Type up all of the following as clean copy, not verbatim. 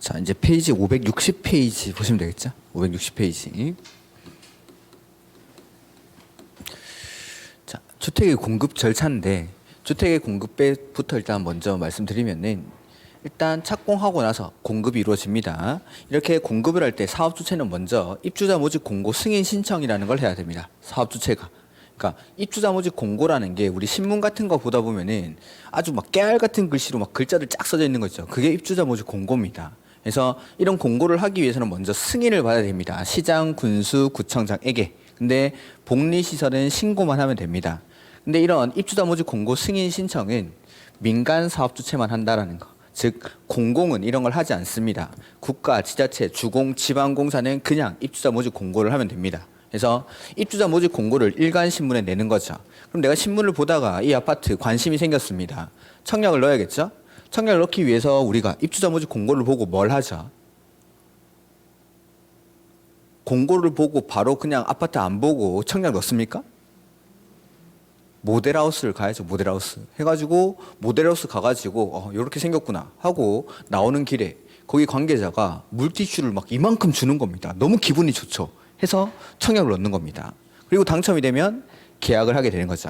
자, 이제 페이지 560페이지 보시면 되겠죠? 560페이지. 자, 주택의 공급 절차인데 주택의 공급부터 일단 먼저 말씀드리면은 일단 착공하고 나서 공급이 이루어집니다. 이렇게 공급을 할 때 사업 주체는 먼저 입주자 모집 공고 승인 신청이라는 걸 해야 됩니다. 사업 주체가. 그러니까 입주자 모집 공고라는 게 우리 신문 같은 거 보다 보면은 아주 막 깨알 같은 글씨로 막 글자들 쫙 써져 있는 거 있죠. 그게 입주자 모집 공고입니다. 그래서 이런 공고를 하기 위해서는 먼저 승인을 받아야 됩니다. 시장, 군수, 구청장에게. 근데 복리시설은 신고만 하면 됩니다. 근데 이런 입주자 모집 공고 승인 신청은 민간 사업 주체만 한다라는 거. 즉 공공은 이런 걸 하지 않습니다. 국가, 지자체, 주공, 지방공사는 그냥 입주자 모집 공고를 하면 됩니다. 그래서 입주자 모집 공고를 일간신문에 내는 거죠. 그럼 내가 신문을 보다가 이 아파트 관심이 생겼습니다. 청약을 넣어야겠죠? 청약을 넣기 위해서 우리가 입주자 모집 공고를 보고 뭘 하죠? 공고를 보고 바로 그냥 아파트 안 보고 청약 넣습니까? 모델하우스를 가야죠. 모델하우스 해가지고 모델하우스 가가지고 이렇게 생겼구나 하고 나오는 길에 거기 관계자가 물티슈를 막 이만큼 주는 겁니다. 너무 기분이 좋죠. 해서 청약을 넣는 겁니다. 그리고 당첨이 되면 계약을 하게 되는 거죠.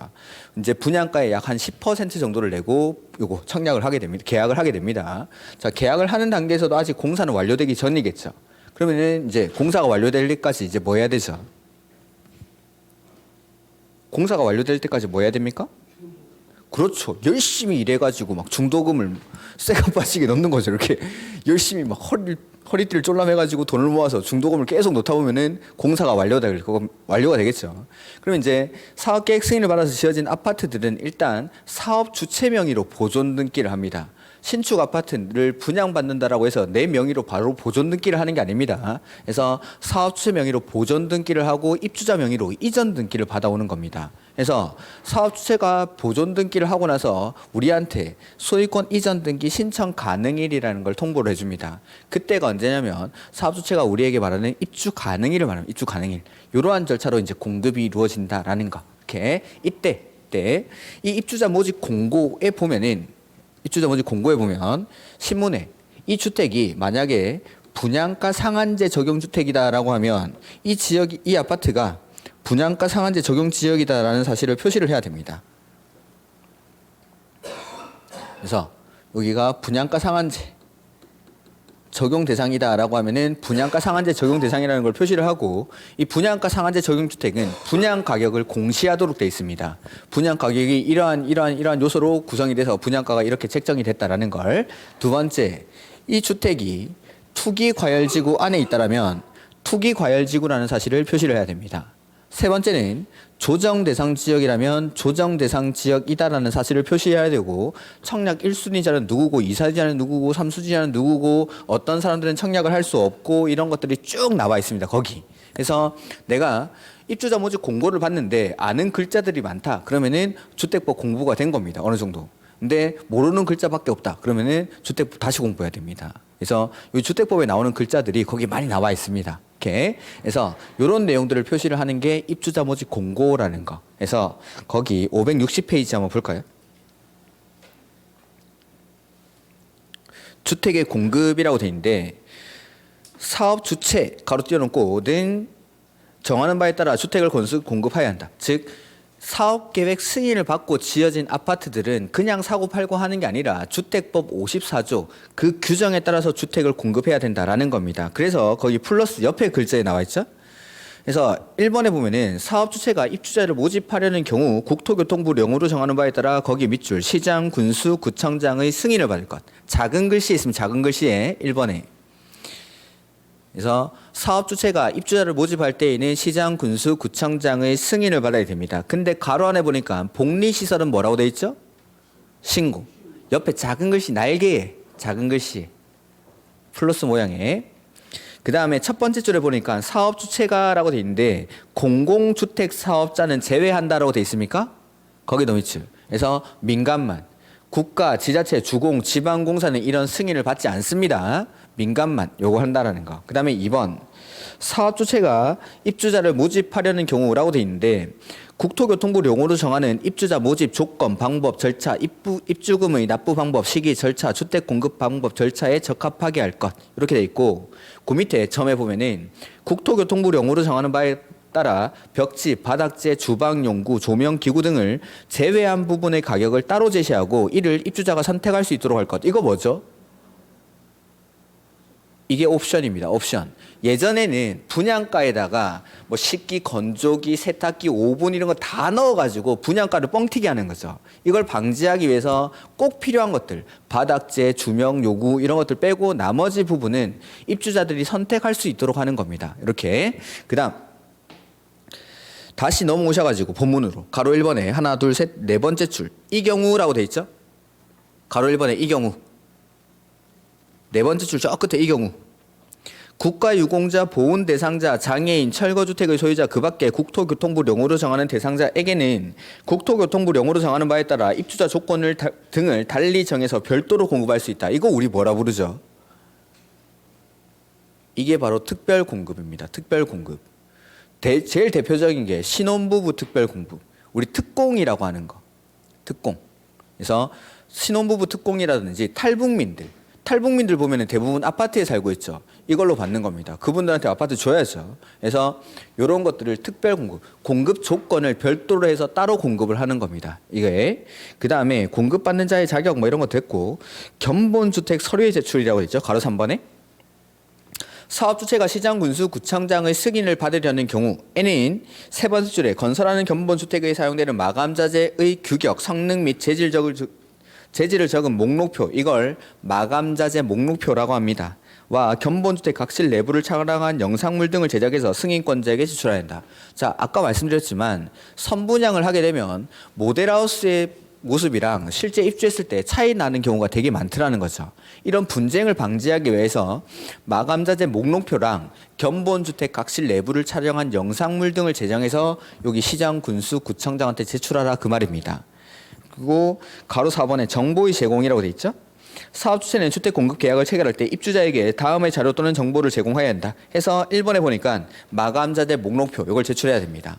이제 분양가의 약 한 10% 정도를 내고 요거 청약을 하게 됩니다. 계약을 하게 됩니다. 자, 계약을 하는 단계에서도 아직 공사는 완료되기 전이겠죠. 그러면은 이제 공사가 완료될 때까지 이제 뭐 해야 되죠? 공사가 완료될 때까지 뭐 해야 됩니까? 그렇죠. 열심히 일해가지고 막 중도금을 쇠가 빠지게 넣는 거죠. 이렇게 열심히 막 허리띠를 쫄라매가지고 돈을 모아서 중도금을 계속 넣다 보면은 공사가 완료가 되겠죠. 그러면 이제 사업계획 승인을 받아서 지어진 아파트들은 일단 사업 주체 명의로 보존 등기를 합니다. 신축 아파트를 분양받는다라고 해서 내 명의로 바로 보존 등기를 하는 게 아닙니다. 그래서 사업 주체 명의로 보존 등기를 하고 입주자 명의로 이전 등기를 받아오는 겁니다. 그래서 사업 주체가 보존 등기를 하고 나서 우리한테 소유권 이전 등기 신청 가능일이라는 걸 통보를 해줍니다. 그때가 언제냐면 사업 주체가 우리에게 말하는 입주 가능일을 말합니다. 입주 가능일. 이러한 절차로 이제 공급이 이루어진다라는 거. 이렇게 이때 이 입주자 모집 공고에 보면은 입주자 모집 공고에 보면 신문에 이 주택이 만약에 분양가 상한제 적용 주택이다라고 하면 이 지역이 이 아파트가 분양가 상한제 적용 지역이다라는 사실을 표시를 해야 됩니다. 그래서 여기가 분양가 상한제 적용 대상이다라고 하면은 분양가 상한제 적용 대상이라는 걸 표시를 하고 이 분양가 상한제 적용 주택은 분양 가격을 공시하도록 되어 있습니다. 분양 가격이 이러한 요소로 구성이 돼서 분양가가 이렇게 책정이 됐다라는 걸. 두 번째, 이 주택이 투기 과열지구 안에 있다라면 투기 과열지구라는 사실을 표시를 해야 됩니다. 세 번째는 조정 대상 지역이라면 조정 대상 지역이다라는 사실을 표시해야 되고 청약 1순위자는 누구고 2순위자는 누구고 3순위자는 누구고 어떤 사람들은 청약을 할 수 없고 이런 것들이 쭉 나와 있습니다. 거기. 그래서 내가 입주자 모집 공고를 봤는데 아는 글자들이 많다. 그러면은 주택법 공부가 된 겁니다. 어느 정도. 근데 모르는 글자밖에 없다. 그러면은 주택법 다시 공부해야 됩니다. 그래서 이 주택법에 나오는 글자들이 거기 많이 나와 있습니다. 이렇게. 그래서 이런 내용들을 표시를 하는 게 입주자 모집 공고라는 거. 그래서 거기 560페이지 한번 볼까요? 주택의 공급이라고 돼 있는데 사업 주체 가로 띄워놓고는 정하는 바에 따라 주택을 공급해야 한다. 즉 사업계획 승인을 받고 지어진 아파트들은 그냥 사고 팔고 하는 게 아니라 주택법 54조 그 규정에 따라서 주택을 공급해야 된다라는 겁니다. 그래서 거기 플러스 옆에 글자에 나와 있죠. 그래서 1번에 보면은 사업 주체가 입주자를 모집하려는 경우 국토교통부 령으로 정하는 바에 따라 거기 밑줄 시장, 군수, 구청장의 승인을 받을 것. 작은 글씨에 있으면 작은 글씨에 1번에. 그래서 사업 주체가 입주자를 모집할 때에는 시장, 군수, 구청장의 승인을 받아야 됩니다. 근데 가로 안에 보니까 복리시설은 뭐라고 돼 있죠? 신고. 옆에 작은 글씨 날개에 작은 글씨 플러스 모양의. 그 다음에 첫 번째 줄에 보니까 사업 주체가라고 돼 있는데 공공주택 사업자는 제외한다라고 돼 있습니까? 거기 너 밑줄. 그래서 민간만. 국가, 지자체, 주공, 지방공사는 이런 승인을 받지 않습니다. 민간만 요거 한다라는 거. 그 다음에 2번 사업 주체가 입주자를 모집하려는 경우라고 돼 있는데 국토교통부 용어로 정하는 입주자 모집 조건, 방법, 절차, 입주금의 납부 방법, 시기, 절차, 주택 공급 방법, 절차에 적합하게 할 것 이렇게 돼 있고 그 밑에 처음에 보면은 국토교통부 용어로 정하는 바에 따라 벽지, 바닥재, 주방 용구, 조명 기구 등을 제외한 부분의 가격을 따로 제시하고 이를 입주자가 선택할 수 있도록 할 것. 이거 뭐죠? 이게 옵션입니다. 옵션. 예전에는 분양가에다가 뭐 식기, 건조기, 세탁기, 오븐 이런 거 다 넣어가지고 분양가를 뻥튀기 하는 거죠. 이걸 방지하기 위해서 꼭 필요한 것들, 바닥재, 조명 요구 이런 것들 빼고 나머지 부분은 입주자들이 선택할 수 있도록 하는 겁니다. 이렇게. 그다음 다시 넘어오셔가지고 본문으로 가로 1번에 하나, 둘, 셋, 네 번째 줄 이 경우라고 돼 있죠. 가로 1번에 이 경우. 네 번째 줄 저 끝에 이 경우 국가유공자, 보훈 대상자, 장애인, 철거주택의 소유자 그 밖에 국토교통부 용어로 정하는 대상자에게는 국토교통부 용어로 정하는 바에 따라 입주자 조건을 등을 달리 정해서 별도로 공급할 수 있다. 이거 우리 뭐라 부르죠? 이게 바로 특별공급입니다. 특별공급. 제일 대표적인 게 신혼부부 특별공급. 우리 특공이라고 하는 거. 특공. 그래서 신혼부부 특공이라든지 탈북민들 보면은 대부분 아파트에 살고 있죠. 이걸로 받는 겁니다. 그분들한테 아파트 줘야죠. 그래서 이런 것들을 특별 공급 조건을 별도로 해서 따로 공급을 하는 겁니다. 이게 그 다음에 공급받는 자의 자격 뭐 이런 거 됐고 견본주택 서류의 제출이라고 했죠. 가로 3번에 사업주체가 시장군수 구청장의 승인을 받으려는 경우에는 세 번째 줄에 건설하는 견본주택에 사용되는 마감자재의 규격, 성능 및 재질을 적은 목록표 이걸 마감자재 목록표라고 합니다. 와 견본주택 각실 내부를 촬영한 영상물 등을 제작해서 승인권자에게 제출해야 한다. 자 아까 말씀드렸지만 선분양을 하게 되면 모델하우스의 모습이랑 실제 입주했을 때 차이 나는 경우가 되게 많더라는 거죠. 이런 분쟁을 방지하기 위해서 마감자재 목록표랑 견본주택 각실 내부를 촬영한 영상물 등을 제작해서 여기 시장 군수 구청장한테 제출하라 그 말입니다. 그리고 가로 4번에 정보의 제공이라고 돼 있죠. 사업주체는 주택 공급 계약을 체결할 때 입주자에게 다음의 자료 또는 정보를 제공해야 한다. 해서 1번에 보니까 마감자재 목록표 이걸 제출해야 됩니다.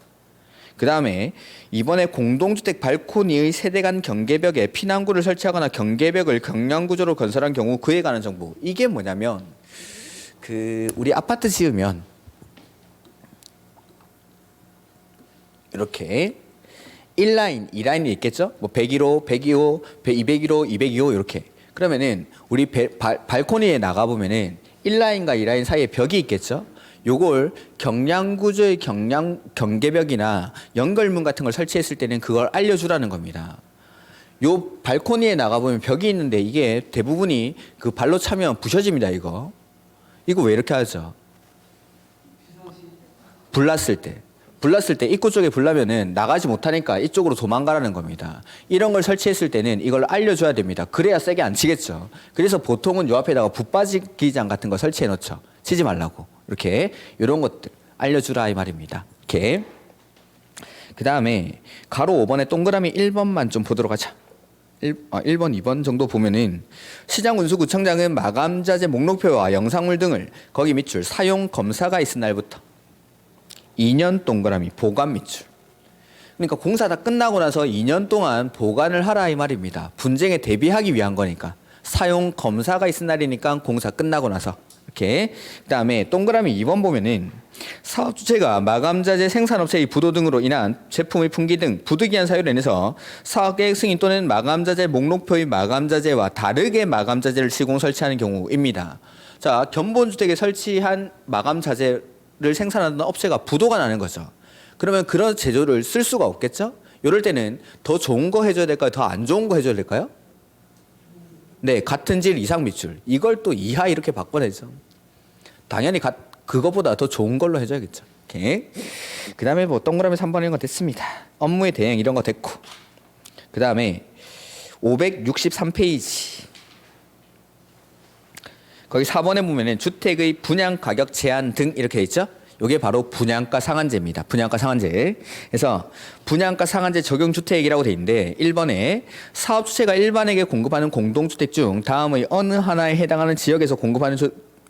그 다음에 2번에 공동주택 발코니의 세대 간 경계벽에 피난구를 설치하거나 경계벽을 경량구조로 건설한 경우 그에 관한 정보. 이게 뭐냐면 우리 아파트 지으면 이렇게 1라인, 2라인이 있겠죠? 뭐 101호, 102호, 201호, 202호 이렇게. 그러면은 우리 발코니에 나가 보면은 1라인과 2라인 사이에 벽이 있겠죠? 요걸 경량구조의 경계벽이나 연결문 같은 걸 설치했을 때는 그걸 알려주라는 겁니다. 요 발코니에 나가 보면 벽이 있는데 이게 대부분이 그 발로 차면 부셔집니다. 이거 왜 이렇게 하죠? 불났을 때 입구 쪽에 불나면은 나가지 못하니까 이쪽으로 도망가라는 겁니다. 이런 걸 설치했을 때는 이걸 알려줘야 됩니다. 그래야 세게 안 치겠죠. 그래서 보통은 요 앞에다가 붙박이장 같은 거 설치해 놓죠. 치지 말라고. 이렇게 이런 것들 알려주라 이 말입니다. 이렇게. 그 다음에 가로 5번에 동그라미 1번만 좀 보도록 하자. 1번, 2번 정도 보면은 시장군수구청장은 마감자재 목록표와 영상물 등을 거기 밑줄 사용 검사가 있은 날부터 2년 동그라미 보관 밑줄. 그러니까 공사 다 끝나고 나서 2년 동안 보관을 하라 이 말입니다. 분쟁에 대비하기 위한 거니까. 사용 검사가 있은 날이니까 공사 끝나고 나서. 이렇게. 그다음에 동그라미 2번 보면은 사업 주체가 마감자재 생산업체의 부도 등으로 인한 제품의 품귀 등 부득이한 사유로 인해서 사업계획 승인 또는 마감자재 목록표의 마감자재와 다르게 마감자재를 시공 설치하는 경우입니다. 자, 견본주택에 설치한 마감자재를 생산하는 업체가 부도가 나는 거죠. 그러면 그런 제조를 쓸 수가 없겠죠? 이럴 때는 더 좋은 거 해줘야 될까요? 더 안 좋은 거 해줘야 될까요? 네, 같은 질 이상 밑줄. 이걸 또 이하 이렇게 바꿔내죠. 당연히 그거보다 더 좋은 걸로 해줘야겠죠. 오케이. 그 다음에 뭐 동그라미 3번 이런 거 됐습니다. 업무의 대행 이런 거 됐고. 그 다음에 563페이지. 거기 4번에 보면은 주택의 분양 가격 제한 등 이렇게 돼 있죠. 이게 바로 분양가 상한제입니다. 분양가 상한제. 그래서 분양가 상한제 적용 주택이라고 돼 있는데 1번에 사업 주체가 일반에게 공급하는 공동주택 중 다음의 어느 하나에 해당하는 지역에서 공급하는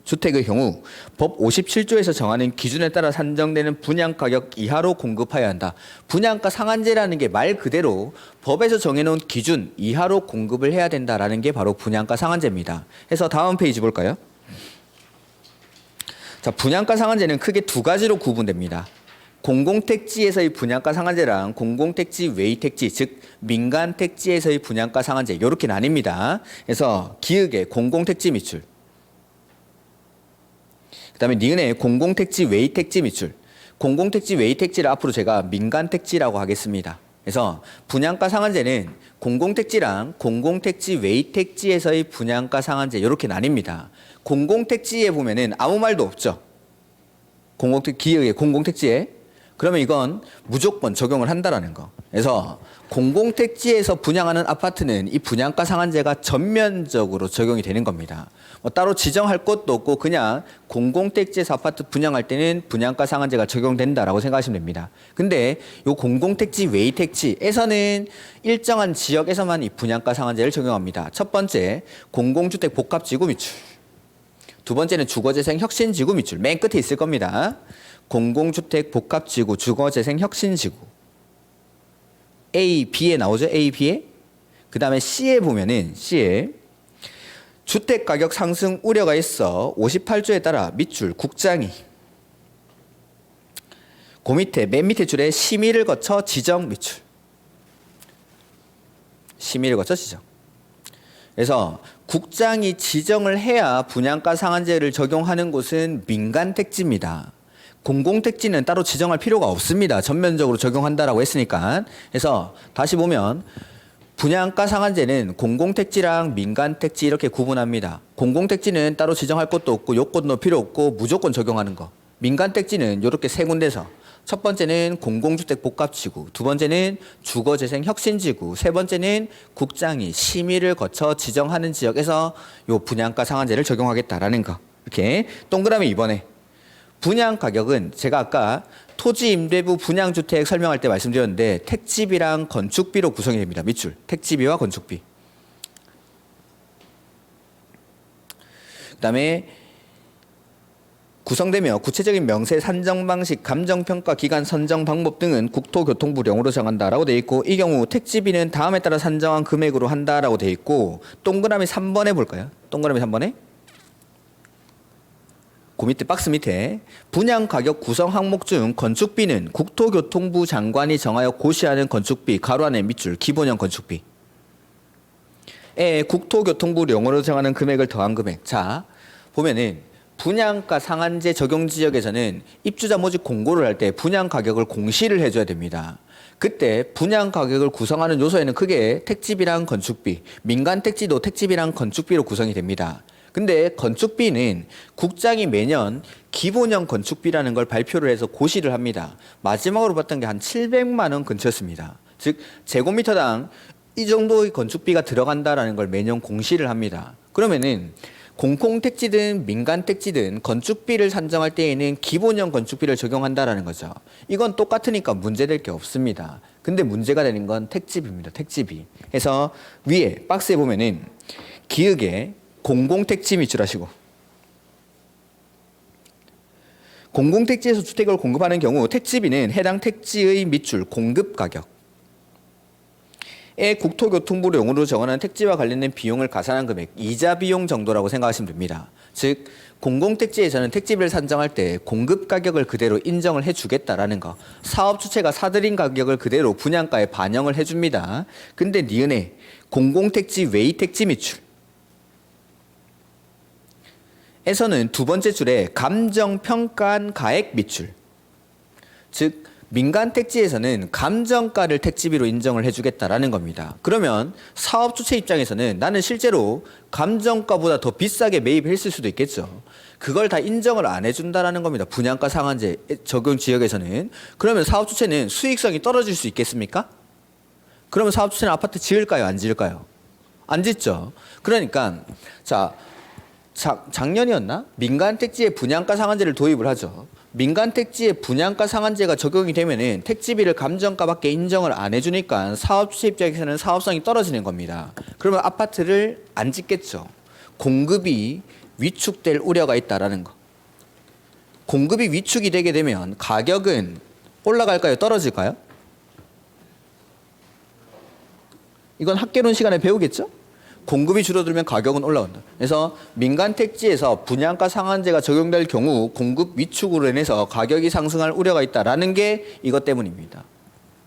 주택의 경우 법 57조에서 정하는 기준에 따라 산정되는 분양가격 이하로 공급하여야 한다. 분양가 상한제라는 게 말 그대로 법에서 정해놓은 기준 이하로 공급을 해야 된다라는 게 바로 분양가 상한제입니다. 그래서 다음 페이지 볼까요? 자, 분양가 상한제는 크게 두 가지로 구분됩니다. 공공택지에서의 분양가 상한제랑 공공택지 외의 택지, 즉 민간택지에서의 분양가 상한제 이렇게 나뉩니다. 그래서 기역의 공공택지 미출, 그 다음에 니은의 공공택지 외의 택지 미출. 공공택지 외의 택지를 앞으로 제가 민간택지라고 하겠습니다. 그래서 분양가 상한제는 공공택지랑 공공택지 외의 택지에서의 분양가 상한제 이렇게 나뉩니다. 공공택지에 보면은 아무 말도 없죠. 기역의 공공택지에. 그러면 이건 무조건 적용을 한다라는 거. 그래서 공공택지에서 분양하는 아파트는 이 분양가 상한제가 전면적으로 적용이 되는 겁니다. 뭐 따로 지정할 것도 없고 그냥 공공택지에서 아파트 분양할 때는 분양가 상한제가 적용된다라고 생각하시면 됩니다. 근데 이 공공택지 외의 택지에서는 일정한 지역에서만 이 분양가 상한제를 적용합니다. 첫 번째, 공공주택 복합지구 미출. 두 번째는 주거재생 혁신지구 미출. 맨 끝에 있을 겁니다. 공공주택 복합지구 주거재생 혁신지구. A, B에 나오죠? A, B에. 그 다음에 C에 보면은 C에 주택가격 상승 우려가 있어 58조에 따라 밑줄 국장이 그 밑에 맨 밑에 줄에 심의를 거쳐 지정 밑줄. 심의를 거쳐 지정. 그래서 국장이 지정을 해야 분양가 상한제를 적용하는 곳은 민간택지입니다. 공공택지는 따로 지정할 필요가 없습니다. 전면적으로 적용한다라고 했으니까. 그래서 다시 보면 분양가 상한제는 공공택지랑 민간택지 이렇게 구분합니다. 공공택지는 따로 지정할 것도 없고 요건도 필요 없고 무조건 적용하는 거. 민간택지는 이렇게 세 군데서 첫 번째는 공공주택 복합지구, 두 번째는 주거재생 혁신지구, 세 번째는 국장이 심의를 거쳐 지정하는 지역에서 요 분양가 상한제를 적용하겠다라는 거. 이렇게 동그라미 2번에 분양 가격은 제가 아까 토지 임대부 분양주택 설명할 때 말씀드렸는데 택지비랑 건축비로 구성이 됩니다. 밑줄. 택지비와 건축비. 그다음에 구성되며 구체적인 명세 산정 방식, 감정평가 기간 선정 방법 등은 국토교통부령으로 정한다라고 되어 있고 이 경우 택지비는 다음에 따라 산정한 금액으로 한다라고 되어 있고 동그라미 3번에 볼까요? 동그라미 3번에 그 밑에 박스 밑에 분양가격 구성 항목 중 건축비는 국토교통부 장관이 정하여 고시하는 건축비 가로 안에 밑줄 기본형 건축비 에 국토교통부령으로 정하는 금액을 더한 금액. 자 보면은 분양가 상한제 적용 지역에서는 입주자 모집 공고를 할 때 분양가격을 공시를 해줘야 됩니다. 그때 분양가격을 구성하는 요소에는 크게 택지비랑 건축비, 민간택지도 택지비랑 건축비로 구성이 됩니다. 근데 건축비는 국장이 매년 기본형 건축비라는 걸 발표를 해서 고시를 합니다. 마지막으로 봤던 게 한 700만 원 근처였습니다. 즉 제곱미터당 이 정도의 건축비가 들어간다라는 걸 매년 공시를 합니다. 그러면은 공공택지든 민간택지든 건축비를 산정할 때에는 기본형 건축비를 적용한다라는 거죠. 이건 똑같으니까 문제될 게 없습니다. 근데 문제가 되는 건 택지비입니다. 택지비. 그래서 위에 박스에 보면은 기역에 공공택지 미출하시고 공공택지에서 주택을 공급하는 경우 택지비는 해당 택지의 미출 공급가격 에 국토교통부령으로 정하는 택지와 관련된 비용을 가산한 금액, 이자 비용 정도라고 생각하시면 됩니다. 즉 공공택지에서는 택지비를 산정할 때 공급 가격을 그대로 인정을 해주겠다라는 거. 사업 주체가 사들인 가격을 그대로 분양가에 반영을 해줍니다. 근데 니은에 공공택지 외의 택지 미출 에서는 두 번째 줄에 감정평가한 가액 미출, 즉 민간택지에서는 감정가를 택지비로 인정을 해주겠다라는 겁니다. 그러면 사업 주체 입장에서는 나는 실제로 감정가보다 더 비싸게 매입했을 수도 있겠죠. 그걸 다 인정을 안 해준다라는 겁니다. 분양가 상한제 적용 지역에서는. 그러면 사업 주체는 수익성이 떨어질 수 있겠습니까? 그러면 사업 주체는 아파트 지을까요? 안 지을까요? 안 짓죠. 그러니까 작년이었나? 민간택지에 분양가 상한제를 도입을 하죠. 민간택지에 분양가 상한제가 적용이 되면은 택지비를 감정가밖에 인정을 안 해주니까 사업주체 입장에서는 사업성이 떨어지는 겁니다. 그러면 아파트를 안 짓겠죠. 공급이 위축될 우려가 있다라는 거. 공급이 위축이 되게 되면 가격은 올라갈까요? 떨어질까요? 이건 학개론 시간에 배우겠죠? 공급이 줄어들면 가격은 올라간다. 그래서 민간 택지에서 분양가 상한제가 적용될 경우 공급 위축으로 인해서 가격이 상승할 우려가 있다라는 게 이것 때문입니다.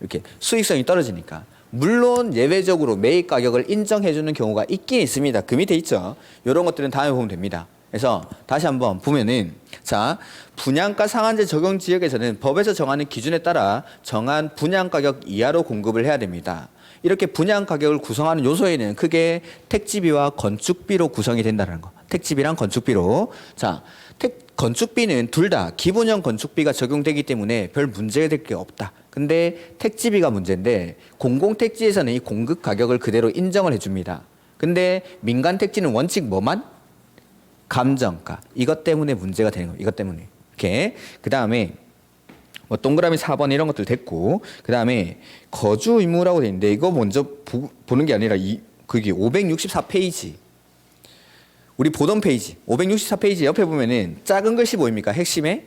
이렇게 수익성이 떨어지니까. 물론 예외적으로 매입 가격을 인정해 주는 경우가 있긴 있습니다. 그 밑에 있죠. 이런 것들은 다음에 보면 됩니다. 그래서 다시 한번 보면은 자, 분양가 상한제 적용 지역에서는 법에서 정하는 기준에 따라 정한 분양 가격 이하로 공급을 해야 됩니다. 이렇게 분양 가격을 구성하는 요소에는 크게 택지비와 건축비로 구성이 된다는 거. 택지비랑 건축비로. 자, 건축비는 둘 다 기본형 건축비가 적용되기 때문에 별 문제가 될 게 없다. 근데 택지비가 문제인데 공공택지에서는 이 공급 가격을 그대로 인정을 해줍니다. 근데 민간 택지는 원칙 뭐만? 감정가. 이것 때문에 문제가 되는 거예요. 이것 때문에. 이렇게. 그 다음에 뭐 동그라미 4번 이런 것들 됐고, 그 다음에 거주 의무라고 돼 있는데 이거 먼저 보는 게 아니라 그게 564페이지. 우리 보던 페이지 564페이지 옆에 보면은 작은 글씨 보입니까? 핵심에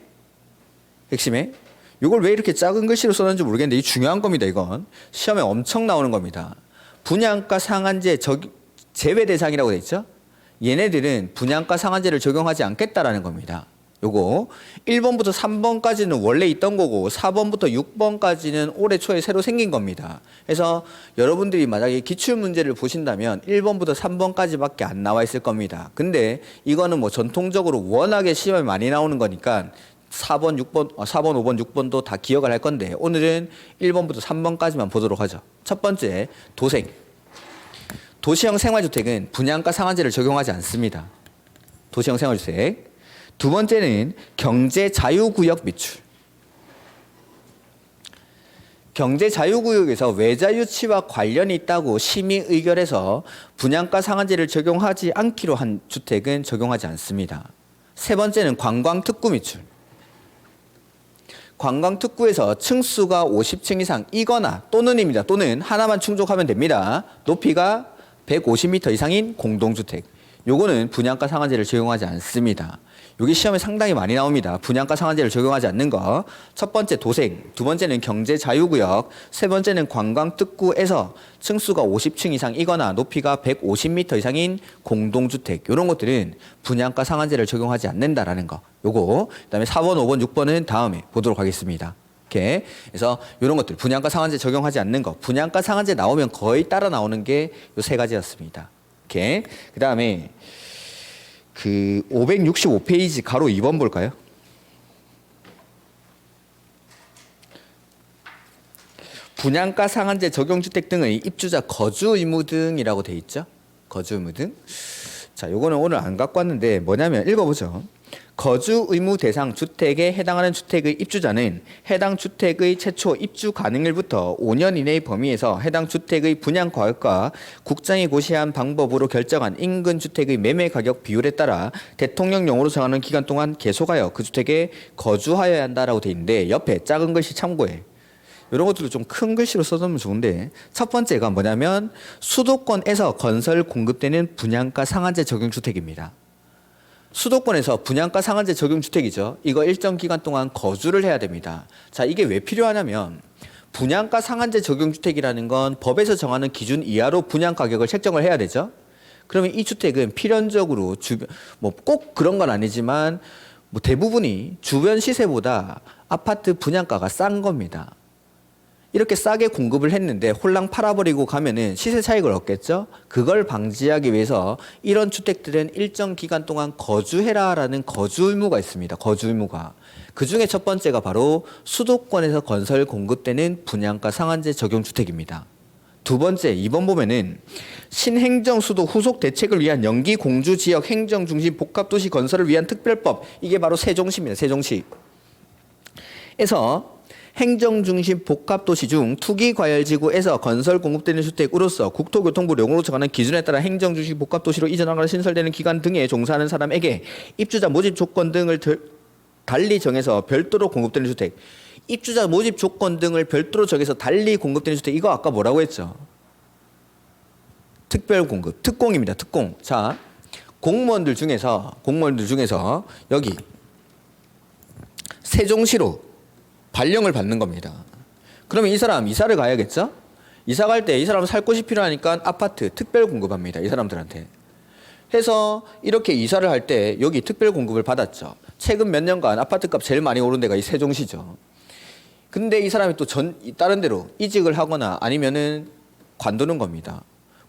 이걸 왜 이렇게 작은 글씨로 써놨는지 모르겠는데 이 중요한 겁니다. 이건 시험에 엄청 나오는 겁니다. 분양가 상한제 제외 대상이라고 돼 있죠. 얘네들은 분양가 상한제를 적용하지 않겠다라는 겁니다. 요거 1번부터 3번까지는 원래 있던 거고 4번부터 6번까지는 올해 초에 새로 생긴 겁니다. 그래서 여러분들이 만약에 기출문제를 보신다면 1번부터 3번까지밖에 안 나와 있을 겁니다. 근데 이거는 뭐 전통적으로 워낙에 시험에 많이 나오는 거니까 4번, 5번, 6번도 다 기억을 할 건데 오늘은 1번부터 3번까지만 보도록 하죠. 첫 번째, 도생. 도시형 생활주택은 분양가 상한제를 적용하지 않습니다. 도시형 생활주택. 두 번째는 경제 자유구역 미출. 경제 자유구역에서 외자 유치와 관련이 있다고 심의 의결해서 분양가 상한제를 적용하지 않기로 한 주택은 적용하지 않습니다. 세 번째는 관광특구 미출. 관광특구에서 층수가 50층 이상이거나 또는입니다. 또는 하나만 충족하면 됩니다. 높이가 150m 이상인 공동주택. 요거는 분양가 상한제를 적용하지 않습니다. 여기 시험에 상당히 많이 나옵니다. 분양가 상한제를 적용하지 않는 거. 첫 번째 도생, 두 번째는 경제 자유구역, 세 번째는 관광특구에서 층수가 50층 이상이거나 높이가 150m 이상인 공동주택. 이런 것들은 분양가 상한제를 적용하지 않는다라는 거. 요거. 그다음에 4번, 5번, 6번은 다음에 보도록 하겠습니다. 이렇게. 그래서 이런 것들 분양가 상한제 적용하지 않는 거. 분양가 상한제 나오면 거의 따라 나오는 게 요 세 가지였습니다. 이렇게. 그다음에 그 565페이지 가로 2번 볼까요? 분양가 상한제 적용주택 등의 입주자 거주 의무 등이라고 돼 있죠. 거주 의무 등. 자, 요거는 오늘 안 갖고 왔는데 뭐냐면 읽어보죠. 거주 의무 대상 주택에 해당하는 주택의 입주자는 해당 주택의 최초 입주 가능일부터 5년 이내의 범위에서 해당 주택의 분양 가격과 국장이 고시한 방법으로 결정한 인근 주택의 매매 가격 비율에 따라 대통령령으로 정하는 기간 동안 계속하여 그 주택에 거주하여야 한다라고 돼 있는데 옆에 작은 글씨 참고해. 이런 것들도 좀 큰 글씨로 써놓으면 좋은데 첫 번째가 뭐냐면 수도권에서 건설 공급되는 분양가 상한제 적용 주택입니다. 수도권에서 분양가 상한제 적용 주택이죠. 이거 일정 기간 동안 거주를 해야 됩니다. 자, 이게 왜 필요하냐면 분양가 상한제 적용 주택이라는 건 법에서 정하는 기준 이하로 분양 가격을 책정을 해야 되죠. 그러면 이 주택은 필연적으로 뭐 꼭 그런 건 아니지만 뭐 대부분이 주변 시세보다 아파트 분양가가 싼 겁니다. 이렇게 싸게 공급을 했는데 홀랑 팔아버리고 가면은 시세 차익을 얻겠죠. 그걸 방지하기 위해서 이런 주택들은 일정 기간 동안 거주해라라는 거주 의무가 있습니다. 거주 의무가. 그 중에 첫 번째가 바로 수도권에서 건설 공급되는 분양가 상한제 적용 주택입니다. 두 번째 2번 보면은 신행정 수도 후속 대책을 위한 연기 공주 지역 행정 중심 복합 도시 건설을 위한 특별법. 이게 바로 세종시입니다. 세종시. 에서 행정중심 복합도시 중 투기과열지구에서 건설 공급되는 주택으로서 국토교통부 령으로 정하는 기준에 따라 행정중심 복합도시로 이전하거나 신설되는 기간 등에 종사하는 사람에게 입주자 모집 조건 등을 달리 정해서 별도로 공급되는 주택. 입주자 모집 조건 등을 별도로 정해서 달리 공급되는 주택. 이거 아까 뭐라고 했죠? 특별 공급, 특공입니다. 특공. 자, 공무원들 중에서 여기 세종시로 발령을 받는 겁니다. 그러면 이 사람 이사를 가야겠죠? 이사 갈 때 이 사람 살 곳이 필요하니까 아파트 특별 공급합니다. 이 사람들한테. 해서 이렇게 이사를 할 때 여기 특별 공급을 받았죠. 최근 몇 년간 아파트값 제일 많이 오른 데가 이 세종시죠. 근데 이 사람이 또 다른 데로 이직을 하거나 아니면은 관두는 겁니다.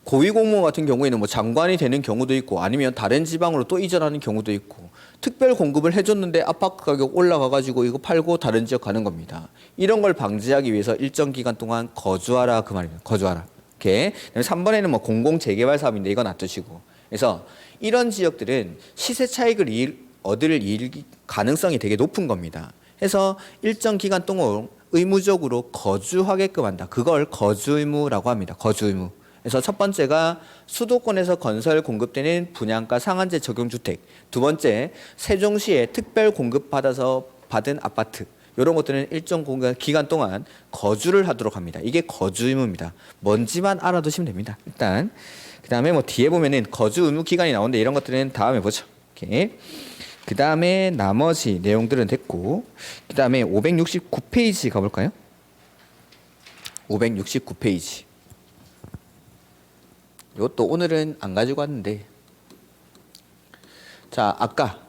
고위공무원 같은 경우에는 뭐 장관이 되는 경우도 있고 아니면 다른 지방으로 또 이전하는 경우도 있고 특별 공급을 해줬는데 아파트 가격 올라가가지고 이거 팔고 다른 지역 가는 겁니다. 이런 걸 방지하기 위해서 일정 기간 동안 거주하라 그 말입니다. 거주하라. 이렇게. 3번에는 뭐 공공 재개발 사업인데 이건 놔두시고. 그래서 이런 지역들은 시세 차익을 얻을 가능성이 되게 높은 겁니다. 해서 일정 기간 동안 의무적으로 거주하게끔 한다. 그걸 거주 의무라고 합니다. 거주 의무. 그래서 첫 번째가 수도권에서 건설 공급되는 분양가 상한제 적용 주택. 두 번째, 세종시에 특별 공급받아서 받은 아파트. 이런 것들은 일정 기간 동안 거주를 하도록 합니다. 이게 거주 의무입니다. 뭔지만 알아두시면 됩니다. 일단 그다음에 뭐 뒤에 보면은 거주 의무 기간이 나오는데 이런 것들은 다음에 보죠. 오케이. 그다음에 나머지 내용들은 됐고 그다음에 569페이지 가볼까요? 569페이지. 이것도 오늘은 안 가지고 왔는데 자 아까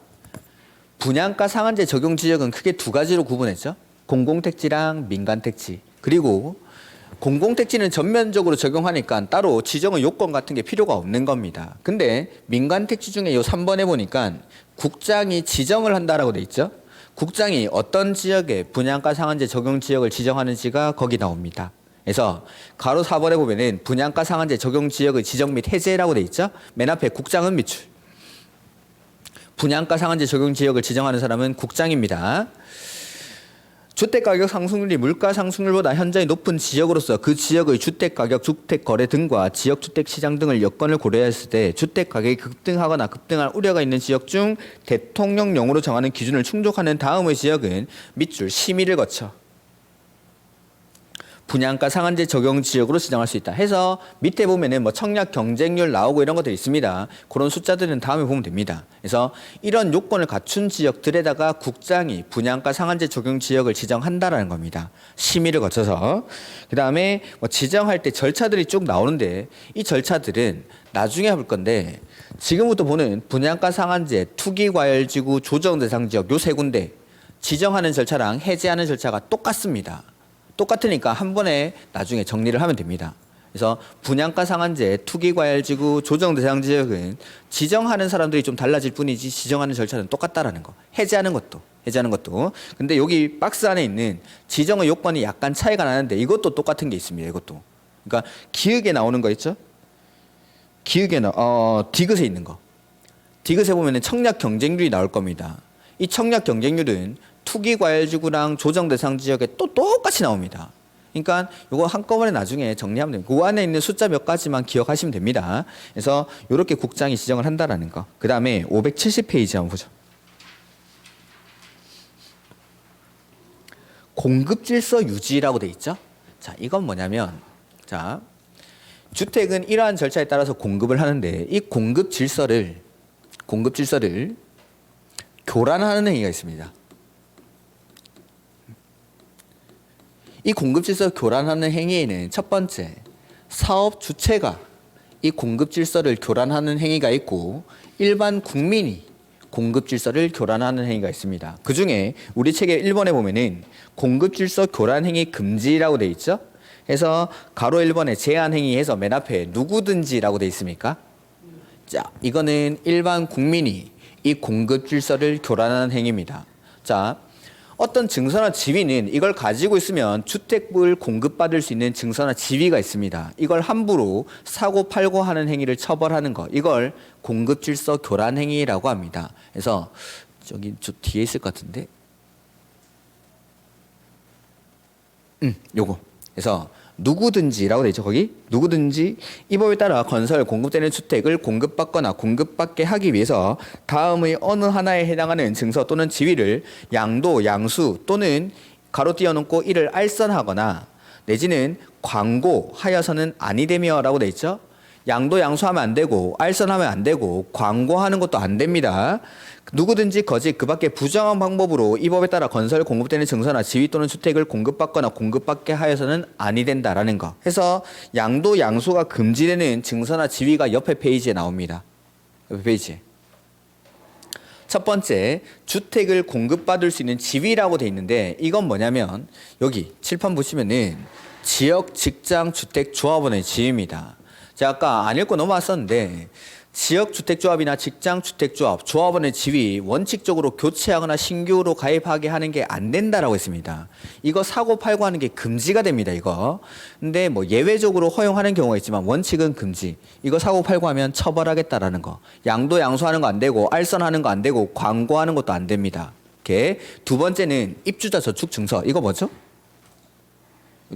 분양가 상한제 적용 지역은 크게 두 가지로 구분했죠. 공공택지랑 민간택지. 그리고 공공택지는 전면적으로 적용하니까 따로 지정의 요건 같은 게 필요가 없는 겁니다. 근데 민간택지 중에 요 3번에 보니까 국장이 지정을 한다라고 돼 있죠. 국장이 어떤 지역에 분양가 상한제 적용 지역을 지정하는지가 거기 나옵니다. 그래서 가로 4번에 보면은 분양가 상한제 적용 지역의 지정 및 해제라고 돼 있죠. 맨 앞에 국장은 미출. 분양가 상한제 적용 지역을 지정하는 사람은 국장입니다. 주택가격 상승률이 물가 상승률보다 현저히 높은 지역으로서 그 지역의 주택가격, 주택거래 등과 지역주택시장 등을 여건을 고려했을 때 주택가격이 급등하거나 급등할 우려가 있는 지역 중 대통령령으로 정하는 기준을 충족하는 다음의 지역은 밑줄 심의를 거쳐 분양가 상한제 적용 지역으로 지정할 수 있다. 해서 밑에 보면은 뭐 청약 경쟁률 나오고 이런 것들이 있습니다. 그런 숫자들은 다음에 보면 됩니다. 그래서 이런 요건을 갖춘 지역들에다가 국장이 분양가 상한제 적용 지역을 지정한다라는 겁니다. 심의를 거쳐서. 그다음에 뭐 지정할 때 절차들이 쭉 나오는데 이 절차들은 나중에 볼 건데 지금부터 보는 분양가 상한제, 투기과열지구, 조정대상지역 요 세 군데 지정하는 절차랑 해제하는 절차가 똑같습니다. 똑같으니까 한 번에 나중에 정리를 하면 됩니다. 그래서 분양가 상한제, 투기과열지구, 조정대상지역은 지정하는 사람들이 좀 달라질 뿐이지 지정하는 절차는 똑같다라는 거. 해제하는 것도. 근데 여기 박스 안에 있는 지정의 요건이 약간 차이가 나는데 이것도 똑같은 게 있습니다. 이것도. 그러니까 기역에 나오는 거 있죠? 디귿에 있는 거. 디귿에 보면은 청약 경쟁률이 나올 겁니다. 이 청약 경쟁률은 투기과열지구랑 조정대상 지역에 또 똑같이 나옵니다. 그러니까 이거 한꺼번에 나중에 정리하면 됩니다. 그 안에 있는 숫자 몇 가지만 기억하시면 됩니다. 그래서 이렇게 국장이 지정을 한다라는 거. 그 다음에 570페이지 한번 보죠. 공급질서 유지라고 돼 있죠. 자, 이건 뭐냐면 자 주택은 이러한 절차에 따라서 공급을 하는데 이 공급질서를 교란하는 행위가 있습니다. 이 공급질서 교란하는 행위에는 첫 번째, 사업 주체가 이 공급질서를 교란하는 행위가 있고 일반 국민이 공급질서를 교란하는 행위가 있습니다. 그 중에 우리 책의 1번에 보면은 공급질서 교란 행위 금지라고 돼 있죠. 그래서 가로 1번에 제한 행위에서 맨 앞에 누구든지라고 돼 있습니까? 자, 이거는 일반 국민이 이 공급질서를 교란하는 행위입니다. 자, 어떤 증서나 지위는 이걸 가지고 있으면 주택을 공급받을 수 있는 증서나 지위가 있습니다. 이걸 함부로 사고 팔고 하는 행위를 처벌하는 것. 이걸 공급질서 교란 행위라고 합니다. 그래서 저기 저 뒤에 있을 것 같은데. 요거. 그래서 누구든지라고 되어 있죠. 거기 누구든지 이 법에 따라 건설 공급되는 주택을 공급받거나 공급받게 하기 위해서 다음의 어느 하나에 해당하는 증서 또는 지위를 양도, 양수 또는 가로 띄워놓고 이를 알선하거나 내지는 광고하여서는 아니되며라고 되어 있죠. 양도 양수하면 안 되고 알선하면 안 되고 광고하는 것도 안 됩니다. 누구든지 거짓 그 밖에 부정한 방법으로 이 법에 따라 건설 공급되는 증서나 지위 또는 주택을 공급받거나 공급받게 하여서는 아니 된다라는 거. 해서 양도 양수가 금지되는 증서나 지위가 옆에 페이지에 나옵니다. 옆에 페이지에. 첫 번째, 주택을 공급받을 수 있는 지위라고 돼 있는데 이건 뭐냐면 여기 칠판 보시면은 지역 직장 주택 조합원의 지위입니다. 제가 아까 안 읽고 넘어왔었는데 지역 주택 조합이나 직장 주택 조합 조합원의 지위 원칙적으로 교체하거나 신규로 가입하게 하는 게 안 된다라고 했습니다. 이거 사고 팔고 하는 게 금지가 됩니다. 이거. 근데 뭐 예외적으로 허용하는 경우가 있지만 원칙은 금지. 이거 사고 팔고 하면 처벌하겠다라는 거. 양도 양수하는 거 안 되고 알선하는 거 안 되고 광고하는 것도 안 됩니다. 이렇게. 두 번째는 입주자 저축 증서. 이거 뭐죠?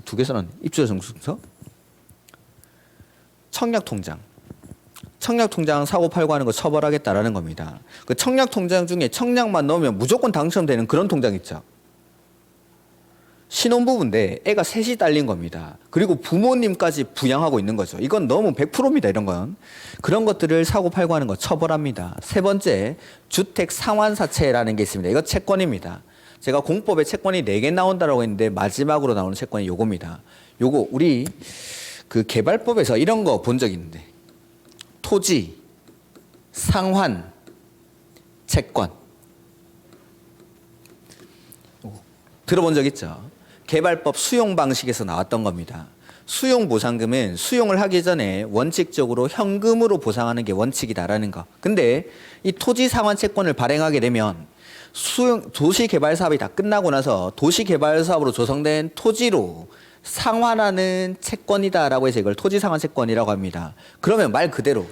두 개 써놨네. 입주자 저축 증서. 청약 통장. 청약 통장 사고 팔고 하는 거 처벌하겠다라는 겁니다. 그 청약 통장 중에 청약만 넣으면 무조건 당첨되는 그런 통장 있죠. 신혼부부인데 애가 셋이 딸린 겁니다. 그리고 부모님까지 부양하고 있는 거죠. 이건 너무 100%입니다. 이런 건. 그런 것들을 사고 팔고 하는 거 처벌합니다. 세 번째, 주택 상환사채라는 게 있습니다. 이거 채권입니다. 제가 공법에 채권이 4개 나온다라고 했는데 마지막으로 나오는 채권이 요겁니다. 요거 우리 그 개발법에서 이런 거 본 적 있는데 토지, 상환, 채권. 들어본 적 있죠? 개발법 수용 방식에서 나왔던 겁니다. 수용 보상금은 수용을 하기 전에 원칙적으로 현금으로 보상하는 게 원칙이다라는 거. 근데 이 토지 상환 채권을 발행하게 되면 도시 개발 사업이 다 끝나고 나서 도시 개발 사업으로 조성된 토지로 상환하는 채권이다라고 해서 이걸 토지 상환 채권이라고 합니다. 그러면 말 그대로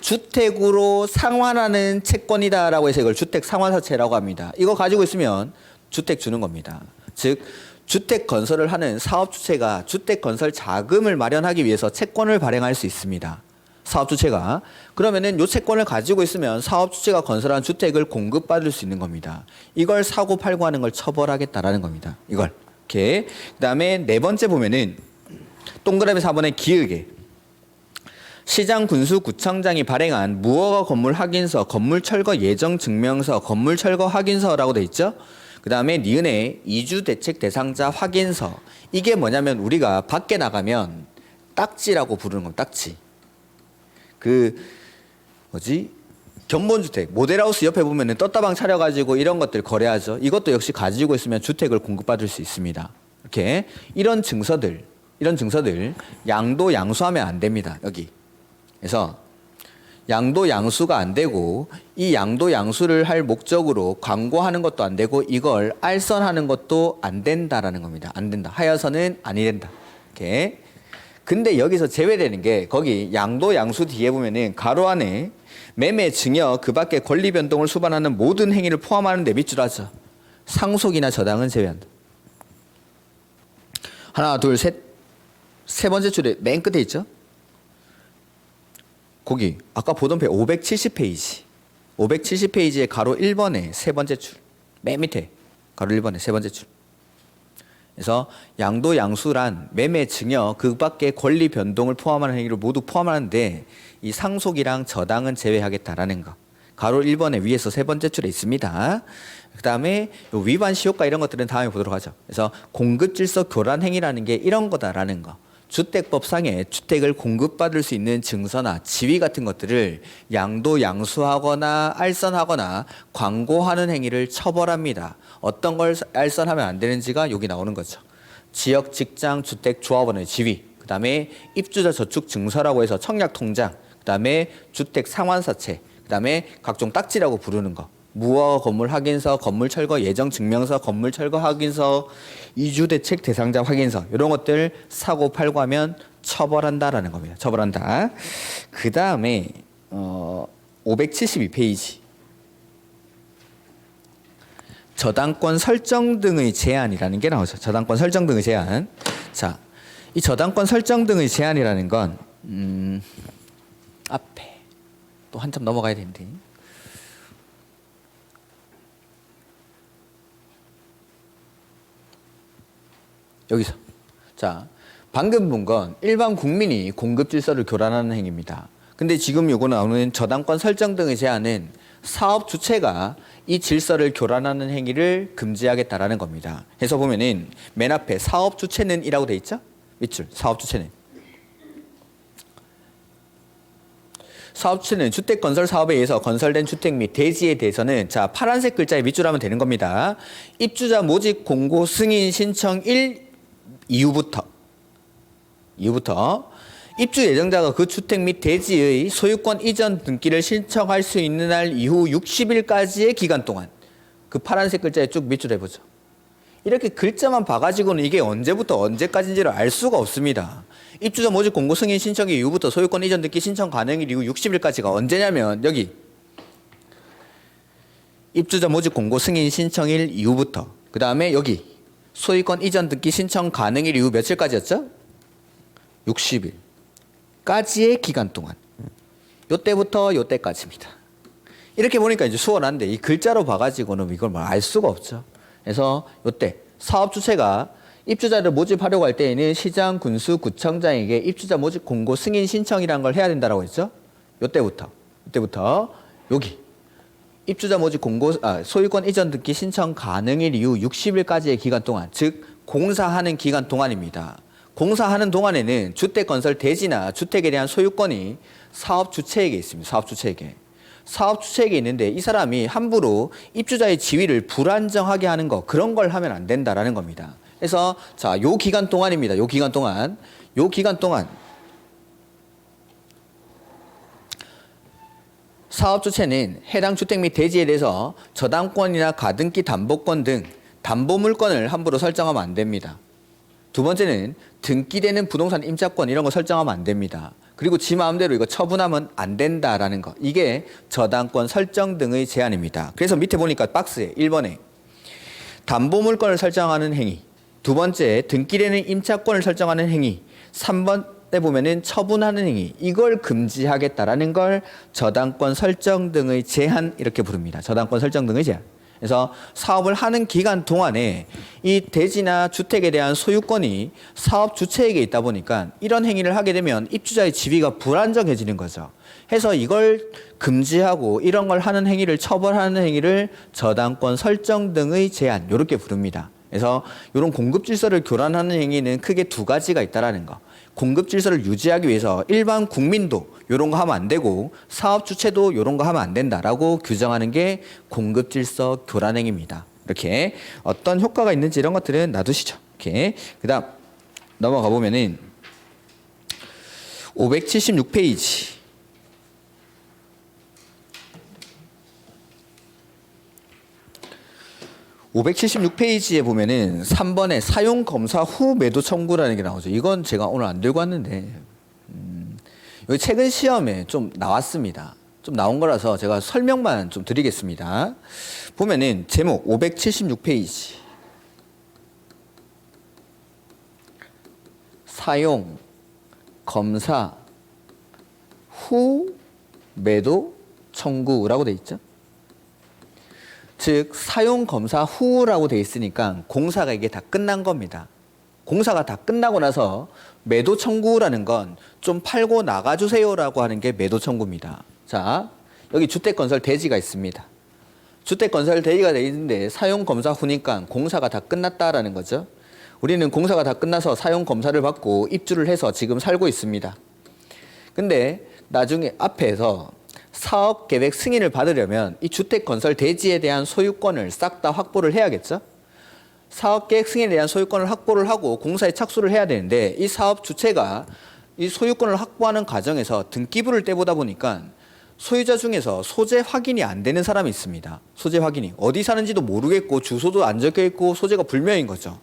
주택으로 상환하는 채권이다라고 해서 이걸 주택 상환사채라고 합니다. 이거 가지고 있으면 주택 주는 겁니다. 즉 주택 건설을 하는 사업 주체가 주택 건설 자금을 마련하기 위해서 채권을 발행할 수 있습니다. 사업 주체가. 그러면은 요 채권을 가지고 있으면 사업 주체가 건설한 주택을 공급받을 수 있는 겁니다. 이걸 사고 팔고 하는 걸 처벌하겠다라는 겁니다. 이걸. 이렇게. 그다음에 네 번째 보면은 동그라미 4번의 기획에 시장 군수 구청장이 발행한 무허가 건물 확인서, 건물 철거 예정 증명서, 건물 철거 확인서라고 돼 있죠. 그다음에 니은의 이주 대책 대상자 확인서. 이게 뭐냐면 우리가 밖에 나가면 딱지라고 부르는 겁니다. 딱지. 그 뭐지? 견본주택, 모델하우스 옆에 보면은 떴다방 차려가지고 이런 것들 거래하죠. 이것도 역시 가지고 있으면 주택을 공급받을 수 있습니다. 이렇게 이런 증서들 양도 양수하면 안 됩니다. 여기. 그래서 양도 양수가 안 되고 이 양도 양수를 할 목적으로 광고하는 것도 안 되고 이걸 알선하는 것도 안 된다라는 겁니다. 안 된다. 하여서는 아니 된다. 이렇게. 근데 여기서 제외되는 게 거기 양도 양수 뒤에 보면은 가로 안에 매매 증여 그 밖에 권리 변동을 수반하는 모든 행위를 포함하는 데 밑줄 하죠. 상속이나 저당은 제외한다. 하나 둘 셋. 세 번째 줄에 맨 끝에 있죠. 거기 아까 보던 페이지 570페이지 570페이지의 가로 1번에 세 번째 줄 맨 밑에 가로 1번에 세 번째 줄. 그래서 양도 양수란 매매 증여 그 밖에 권리 변동을 포함하는 행위를 모두 포함하는데 이 상속이랑 저당은 제외하겠다라는 거. 가로 1번에 위에서 세 번째 줄에 있습니다. 그 다음에 위반 시효과 이런 것들은 다음에 보도록 하죠. 그래서 공급 질서 교란 행위라는 게 이런 거다라는 거. 주택법상에 주택을 공급받을 수 있는 증서나 지위 같은 것들을 양도 양수하거나 알선하거나 광고하는 행위를 처벌합니다. 어떤 걸 알선하면 안 되는지가 여기 나오는 거죠. 지역 직장 주택 조합원의 지위, 그 다음에 입주자 저축 증서라고 해서 청약 통장, 그 다음에 주택 상환사채, 그 다음에 각종 딱지라고 부르는 거. 무허가 건물 확인서, 건물 철거 예정 증명서, 건물 철거 확인서, 이주 대책 대상자 확인서 이런 것들 사고 팔고 하면 처벌한다라는 겁니다. 처벌한다. 그 다음에 572페이지 저당권 설정 등의 제한이라는 게 나오죠. 저당권 설정 등의 제한. 자, 이 저당권 설정 등의 제한이라는 건 앞에 또 한참 넘어가야 되는데. 여기서 자 방금 본 건 일반 국민이 공급 질서를 교란하는 행위입니다. 근데 지금 요거 나오는 저당권 설정 등의 제한은 사업 주체가 이 질서를 교란하는 행위를 금지하겠다라는 겁니다. 해서 보면은 맨 앞에 사업 주체는 이라고 돼 있죠? 밑줄 사업 주체는. 사업 주체는 주택 건설 사업에 의해서 건설된 주택 및 대지에 대해서는 자 파란색 글자에 밑줄하면 되는 겁니다. 입주자 모집 공고 승인 신청일 이후부터 입주 예정자가 그 주택 및 대지의 소유권 이전 등기를 신청할 수 있는 날 이후 60일까지의 기간 동안 그 파란색 글자에 쭉 밑줄 해보죠. 이렇게 글자만 봐가지고는 이게 언제부터 언제까지인지를 알 수가 없습니다. 입주자 모집 공고 승인 신청일 이후부터 소유권 이전 등기 신청 가능일 이후 60일까지가 언제냐면 여기 입주자 모집 공고 승인 신청일 이후부터 그 다음에 여기 소유권 이전 등기 신청 가능일 이후 며칠까지였죠? 60일까지의 기간 동안 요때부터 요때까지입니다. 이렇게 보니까 이제 수월한데 이 글자로 봐가지고는 이걸 알 수가 없죠. 그래서 요때 사업 주체가 입주자를 모집하려고 할 때에는 시장, 군수, 구청장에게 입주자 모집 공고 승인 신청이라는 걸 해야 된다라고 했죠. 요때부터 여기 입주자 모집 공고 소유권 이전 등기 신청 가능일 이후 60일까지의 기간 동안 즉 공사하는 기간 동안입니다. 공사하는 동안에는 주택 건설 대지나 주택에 대한 소유권이 사업 주체에게 있습니다. 사업 주체에게 있는데 이 사람이 함부로 입주자의 지위를 불안정하게 하는 거 그런 걸 하면 안 된다라는 겁니다. 그래서 자, 요 기간 동안입니다. 요 기간 동안 사업 주체는 해당 주택 및 대지에 대해서 저당권이나 가등기 담보권 등 담보 물건을 함부로 설정하면 안 됩니다. 두 번째는 등기되는 부동산 임차권 이런 거 설정하면 안 됩니다. 그리고 지 마음대로 이거 처분하면 안 된다라는 거. 이게 저당권 설정 등의 제한입니다. 그래서 밑에 보니까 박스에 1번에 담보 물건을 설정하는 행위, 두 번째 등기되는 임차권을 설정하는 행위, 3번에 보면은 처분하는 행위, 이걸 금지하겠다라는 걸 저당권 설정 등의 제한 이렇게 부릅니다. 저당권 설정 등의 제한. 그래서 사업을 하는 기간 동안에 이 대지나 주택에 대한 소유권이 사업 주체에게 있다 보니까 이런 행위를 하게 되면 입주자의 지위가 불안정해지는 거죠. 해서 이걸 금지하고 이런 걸 하는 행위를 처벌하는 행위를 저당권 설정 등의 제한 이렇게 부릅니다. 그래서 이런 공급 질서를 교란하는 행위는 크게 두 가지가 있다라는 거. 공급 질서를 유지하기 위해서 일반 국민도 이런 거 하면 안 되고 사업 주체도 이런 거 하면 안 된다라고 규정하는 게 공급 질서 교란 행위입니다. 이렇게 어떤 효과가 있는지 이런 것들은 놔두시죠. 이렇게 그다음 넘어가 보면은 576페이지. (576페이지에) 보면은 3번에 사용 검사 후 매도 청구라는 게 나오죠. 이건 제가 오늘 안 들고 왔는데 여기 최근 시험에 좀 나왔습니다. 좀 나온 거라서 제가 설명만 좀 드리겠습니다. 보면은 제목 576페이지 사용 검사 후 매도 청구라고 돼 있죠. 즉 사용 검사 후라고 돼 있으니까 공사가 이게 다 끝난 겁니다. 공사가 다 끝나고 나서 매도 청구라는 건 좀 팔고 나가주세요라고 하는 게 매도 청구입니다. 자, 여기 주택 건설 대지가 있습니다. 주택 건설 대지가 돼 있는데 사용 검사 후니까 공사가 다 끝났다라는 거죠. 우리는 공사가 다 끝나서 사용 검사를 받고 입주를 해서 지금 살고 있습니다. 근데 나중에 앞에서 사업 계획 승인을 받으려면 이 주택 건설 대지에 대한 소유권을 싹 다 확보를 해야겠죠. 사업 계획 승인에 대한 소유권을 확보를 하고 공사에 착수를 해야 되는데 이 사업 주체가 이 소유권을 확보하는 과정에서 등기부를 떼보다 보니까 소유자 중에서 소재 확인이 안 되는 사람이 있습니다. 소재 확인이 어디 사는지도 모르겠고 주소도 안 적혀 있고 소재가 불명인 거죠.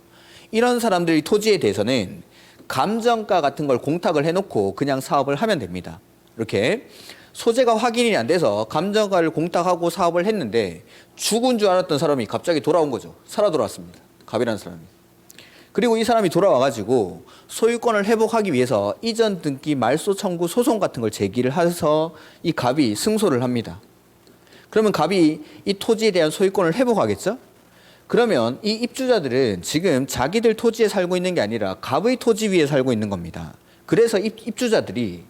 이런 사람들이 토지에 대해서는 감정가 같은 걸 공탁을 해놓고 그냥 사업을 하면 됩니다. 이렇게 소재가 확인이 안 돼서 감정가를 공탁하고 사업을 했는데 죽은 줄 알았던 사람이 갑자기 돌아온 거죠. 살아 돌아왔습니다. 갑이라는 사람이. 그리고 이 사람이 돌아와가지고 소유권을 회복하기 위해서 이전 등기 말소 청구 소송 같은 걸 제기를 해서 이 갑이 승소를 합니다. 그러면 갑이 이 토지에 대한 소유권을 회복하겠죠? 그러면 이 입주자들은 지금 자기들 토지에 살고 있는 게 아니라 갑의 토지 위에 살고 있는 겁니다. 그래서 입주자들이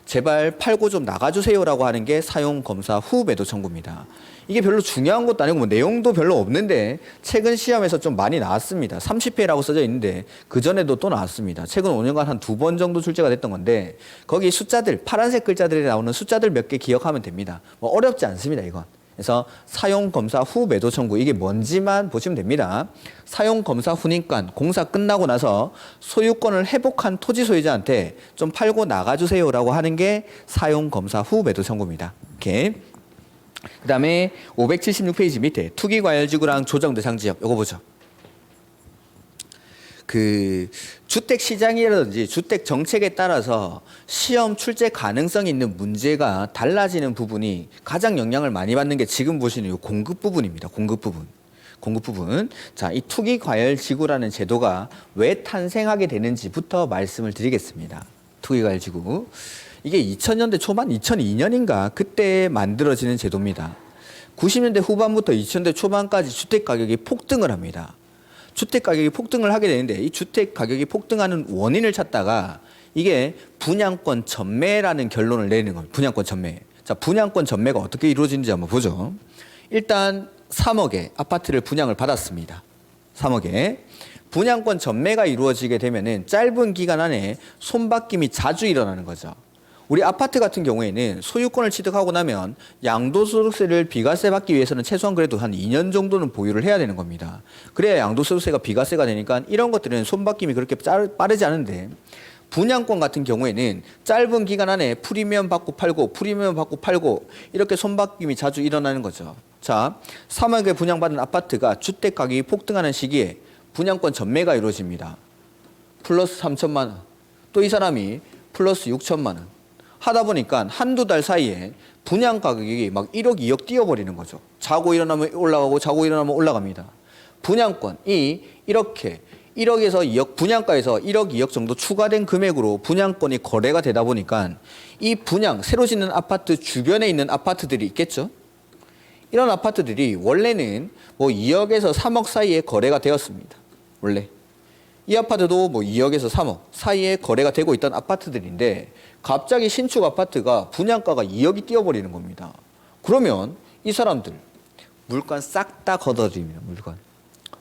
제발 팔고 좀 나가주세요라고 하는 게 사용검사 후 매도 청구입니다. 이게 별로 중요한 것도 아니고 뭐 내용도 별로 없는데 최근 시험에서 좀 많이 나왔습니다. 30회라고 써져 있는데 그전에도 또 나왔습니다. 최근 5년간 한 2번 정도 출제가 됐던 건데 거기 숫자들 파란색 글자들이 나오는 숫자들 몇 개 기억하면 됩니다. 뭐 어렵지 않습니다, 이건. 그래서 사용검사 후 매도 청구 이게 뭔지만 보시면 됩니다. 사용검사 후니까 공사 끝나고 나서 소유권을 회복한 토지 소유자한테 좀 팔고 나가주세요라고 하는 게 사용검사 후 매도 청구입니다. 이렇게. 그 다음에 576페이지 밑에 투기과열지구랑 조정대상지역 이거 보죠. 그 주택 시장이라든지 주택 정책에 따라서 시험 출제 가능성이 있는 문제가 달라지는 부분이 가장 영향을 많이 받는 게 지금 보시는 이 공급 부분입니다. 공급 부분. 자, 이 투기 과열 지구라는 제도가 왜 탄생하게 되는지부터 말씀을 드리겠습니다. 투기 과열 지구. 이게 2000년대 초반, 2002년인가 그때 만들어지는 제도입니다. 90년대 후반부터 2000년대 초반까지 주택 가격이 폭등을 합니다. 주택 가격이 폭등을 하게 되는데 이 주택 가격이 폭등하는 원인을 찾다가 이게 분양권 전매라는 결론을 내리는 겁니다. 분양권 전매. 자, 분양권 전매가 어떻게 이루어지는지 한번 보죠. 일단 3억에 아파트를 분양을 받았습니다. 3억에. 분양권 전매가 이루어지게 되면은 짧은 기간 안에 손바뀜이 자주 일어나는 거죠. 우리 아파트 같은 경우에는 소유권을 취득하고 나면 양도소득세를 비과세 받기 위해서는 최소한 그래도 한 2년 정도는 보유를 해야 되는 겁니다. 그래야 양도소득세가 비과세가 되니까 이런 것들은 손바뀜이 그렇게 빠르지 않은데 분양권 같은 경우에는 짧은 기간 안에 프리미엄 받고 팔고 이렇게 손바뀜이 자주 일어나는 거죠. 자, 3억에 분양받은 아파트가 주택 가격이 폭등하는 시기에 분양권 전매가 이루어집니다. 플러스 3천만 원. 또 이 사람이 플러스 6천만 원. 하다 보니까 한두 달 사이에 분양 가격이 막 1억, 2억 뛰어버리는 거죠. 자고 일어나면 올라가고 자고 일어나면 올라갑니다. 분양권이 이렇게 1억에서 2억, 분양가에서 1억, 2억 정도 추가된 금액으로 분양권이 거래가 되다 보니까 이 분양, 새로 짓는 아파트 주변에 있는 아파트들이 있겠죠. 이런 아파트들이 원래는 뭐 2억에서 3억 사이에 거래가 되었습니다. 원래. 이 아파트도 뭐 2억에서 3억 사이에 거래가 되고 있던 아파트들인데 갑자기 신축 아파트가 분양가가 2억이 뛰어버리는 겁니다. 그러면 이 사람들 물건 싹 다 걷어들입니다.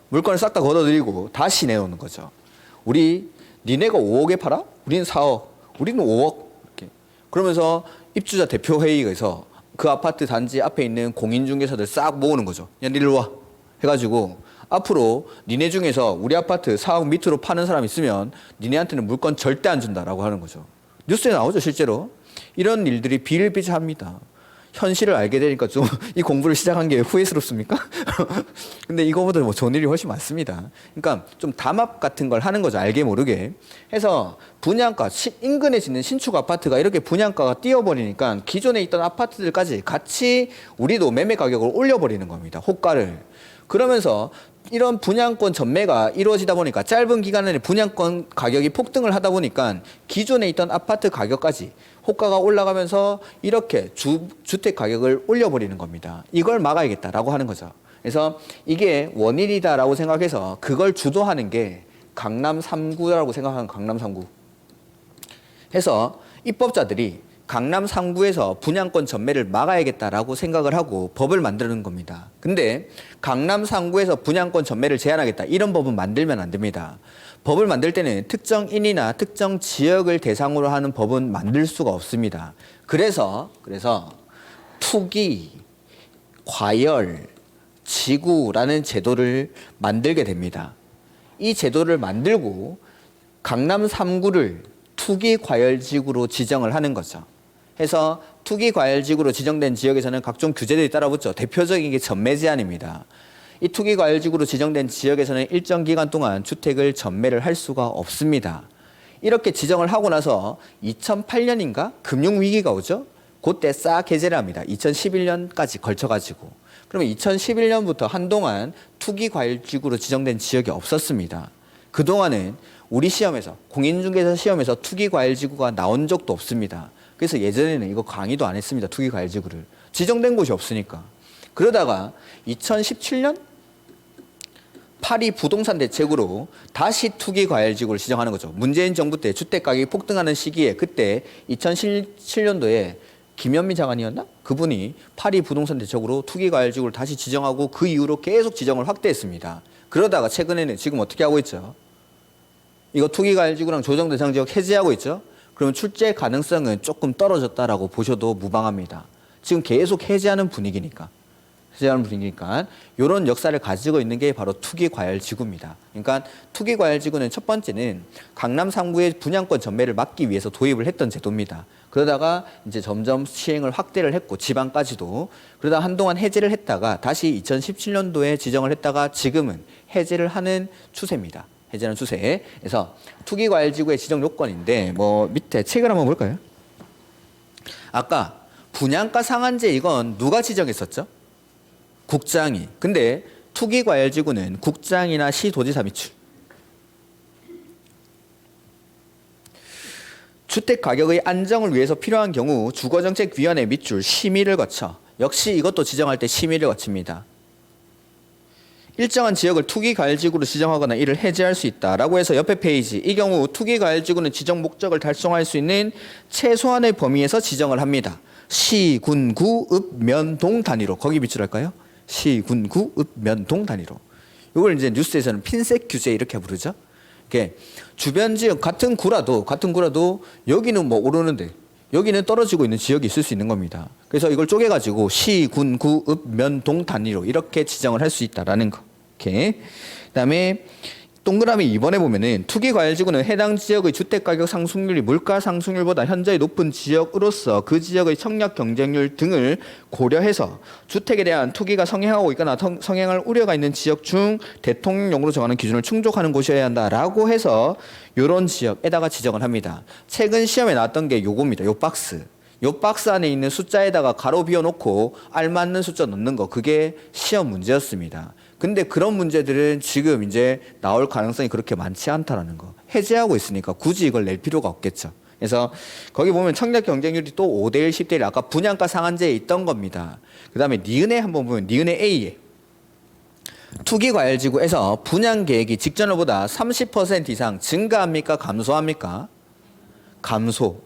물건을 싹 다 걷어들이고 다시 내놓는 거죠. 니네가 5억에 팔아? 우리는 4억. 우리는 5억. 이렇게. 그러면서 입주자 대표회의에서 그 아파트 단지 앞에 있는 공인중개사들 싹 모으는 거죠. 야, 니들 와. 해가지고 앞으로 니네 중에서 우리 아파트 4억 밑으로 파는 사람 있으면 니네한테는 물건 절대 안 준다라고 하는 거죠. 뉴스에 나오죠, 실제로. 이런 일들이 비일비재합니다. 현실을 알게 되니까 좀 이 공부를 시작한 게 후회스럽습니까? 근데 이거보다 뭐 좋은 일이 훨씬 많습니다. 그러니까 좀 담합 같은 걸 하는 거죠. 알게 모르게. 해서 분양가, 인근에 짓는 신축 아파트가 이렇게 분양가가 뛰어버리니까 기존에 있던 아파트들까지 같이 우리도 매매 가격을 올려버리는 겁니다. 호가를. 그러면서 이런 분양권 전매가 이루어지다 보니까 짧은 기간 안에 분양권 가격이 폭등을 하다 보니까 기존에 있던 아파트 가격까지 호가가 올라가면서 이렇게 주택 가격을 올려버리는 겁니다. 이걸 막아야겠다라고 하는 거죠. 그래서 이게 원인이다라고 생각해서 그걸 주도하는 게 강남 3구라고 생각하는 강남 3구. 해서 입법자들이 강남 3구에서 분양권 전매를 막아야겠다라고 생각을 하고 법을 만드는 겁니다. 근데 강남 3구에서 분양권 전매를 제한하겠다 이런 법은 만들면 안 됩니다. 법을 만들 때는 특정인이나 특정 지역을 대상으로 하는 법은 만들 수가 없습니다. 그래서 투기, 과열, 지구라는 제도를 만들게 됩니다. 이 제도를 만들고 강남 3구를 투기 과열지구로 지정을 하는 거죠. 해서 투기 과열지구로 지정된 지역에서는 각종 규제들이 따라붙죠. 대표적인 게 전매 제한입니다. 이 투기 과열지구로 지정된 지역에서는 일정 기간 동안 주택을 전매를 할 수가 없습니다. 이렇게 지정을 하고 나서 2008년인가 금융위기가 오죠. 그때 싹 해제를 합니다. 2011년까지 걸쳐가지고. 그러면 2011년부터 한동안 투기 과열지구로 지정된 지역이 없었습니다. 그동안은 우리 시험에서 공인중개사 시험에서 투기 과열지구가 나온 적도 없습니다. 그래서 예전에는 이거 강의도 안 했습니다. 투기 과열지구를. 지정된 곳이 없으니까. 그러다가 2017년? 파리 부동산 대책으로 다시 투기과열지구를 지정하는 거죠. 문재인 정부 때 주택가격이 폭등하는 시기에 그때 2017년도에 김현미 장관이었나? 그분이 파리 부동산 대책으로 투기과열지구를 다시 지정하고 그 이후로 계속 지정을 확대했습니다. 그러다가 최근에는 지금 어떻게 하고 있죠? 이거 투기과열지구랑 조정대상지역 해제하고 있죠? 그러면 출제 가능성은 조금 떨어졌다라고 보셔도 무방합니다. 지금 계속 해제하는 분위기니까. 이런 역사를 가지고 있는 게 바로 투기과열지구입니다. 그러니까 투기과열지구는 첫 번째는 강남 3구의 분양권 전매를 막기 위해서 도입을 했던 제도입니다. 그러다가 이제 점점 시행을 확대를 했고 지방까지도 그러다 한동안 해제를 했다가 다시 2017년도에 지정을 했다가 지금은 해제를 하는 추세입니다. 해제하는 추세. 그래서 투기과열지구의 지정 요건인데 뭐 밑에 책을 한번 볼까요? 아까 분양가 상한제 이건 누가 지정했었죠? 국장이. 근데 투기과열지구는 국장이나 시도지사 밑줄. 주택가격의 안정을 위해서 필요한 경우 주거정책위원회 밑줄 심의를 거쳐 역시 이것도 지정할 때 심의를 거칩니다. 일정한 지역을 투기과열지구로 지정하거나 이를 해제할 수 있다라고 해서 옆에 페이지 이 경우 투기과열지구는 지정 목적을 달성할 수 있는 최소한의 범위에서 지정을 합니다. 시, 군, 구, 읍, 면, 동 단위로 거기 밑줄할까요? 시, 군, 구, 읍, 면, 동 단위로. 이걸 이제 뉴스에서는 핀셋 규제 이렇게 부르죠. 이렇게 주변 지역 같은 구라도 여기는 뭐 오르는데 여기는 떨어지고 있는 지역이 있을 수 있는 겁니다. 그래서 이걸 쪼개가지고 시, 군, 구, 읍, 면, 동 단위로 이렇게 지정을 할 수 있다라는 거. 이렇게. 그다음에 동그라미 2번에 보면은 투기과열지구는 해당 지역의 주택가격 상승률이 물가 상승률보다 현저히 높은 지역으로서 그 지역의 청약 경쟁률 등을 고려해서 주택에 대한 투기가 성행하고 있거나 성행할 우려가 있는 지역 중 대통령령으로 정하는 기준을 충족하는 곳이어야 한다라고 해서 이런 지역에다가 지정을 합니다. 최근 시험에 나왔던 게 요겁니다. 요 박스. 요 박스 안에 있는 숫자에다가 가로 비워놓고 알맞는 숫자 넣는 거 그게 시험 문제였습니다. 근데 그런 문제들은 지금 이제 나올 가능성이 그렇게 많지 않다라는 거. 해제하고 있으니까 굳이 이걸 낼 필요가 없겠죠. 그래서 거기 보면 청약 경쟁률이 또 5대1, 10대1 아까 분양가 상한제에 있던 겁니다. 그 다음에 니은에 한번 보면 니은에 A에 투기과열지구에서 분양계획이 직전보다 30% 이상 증가합니까? 감소합니까? 감소.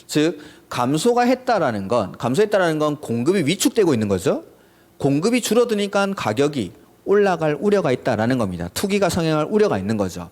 즉 감소했다라는 건 공급이 위축되고 있는 거죠. 공급이 줄어드니까 가격이 올라갈 우려가 있다라는 겁니다. 투기가 성행할 우려가 있는 거죠.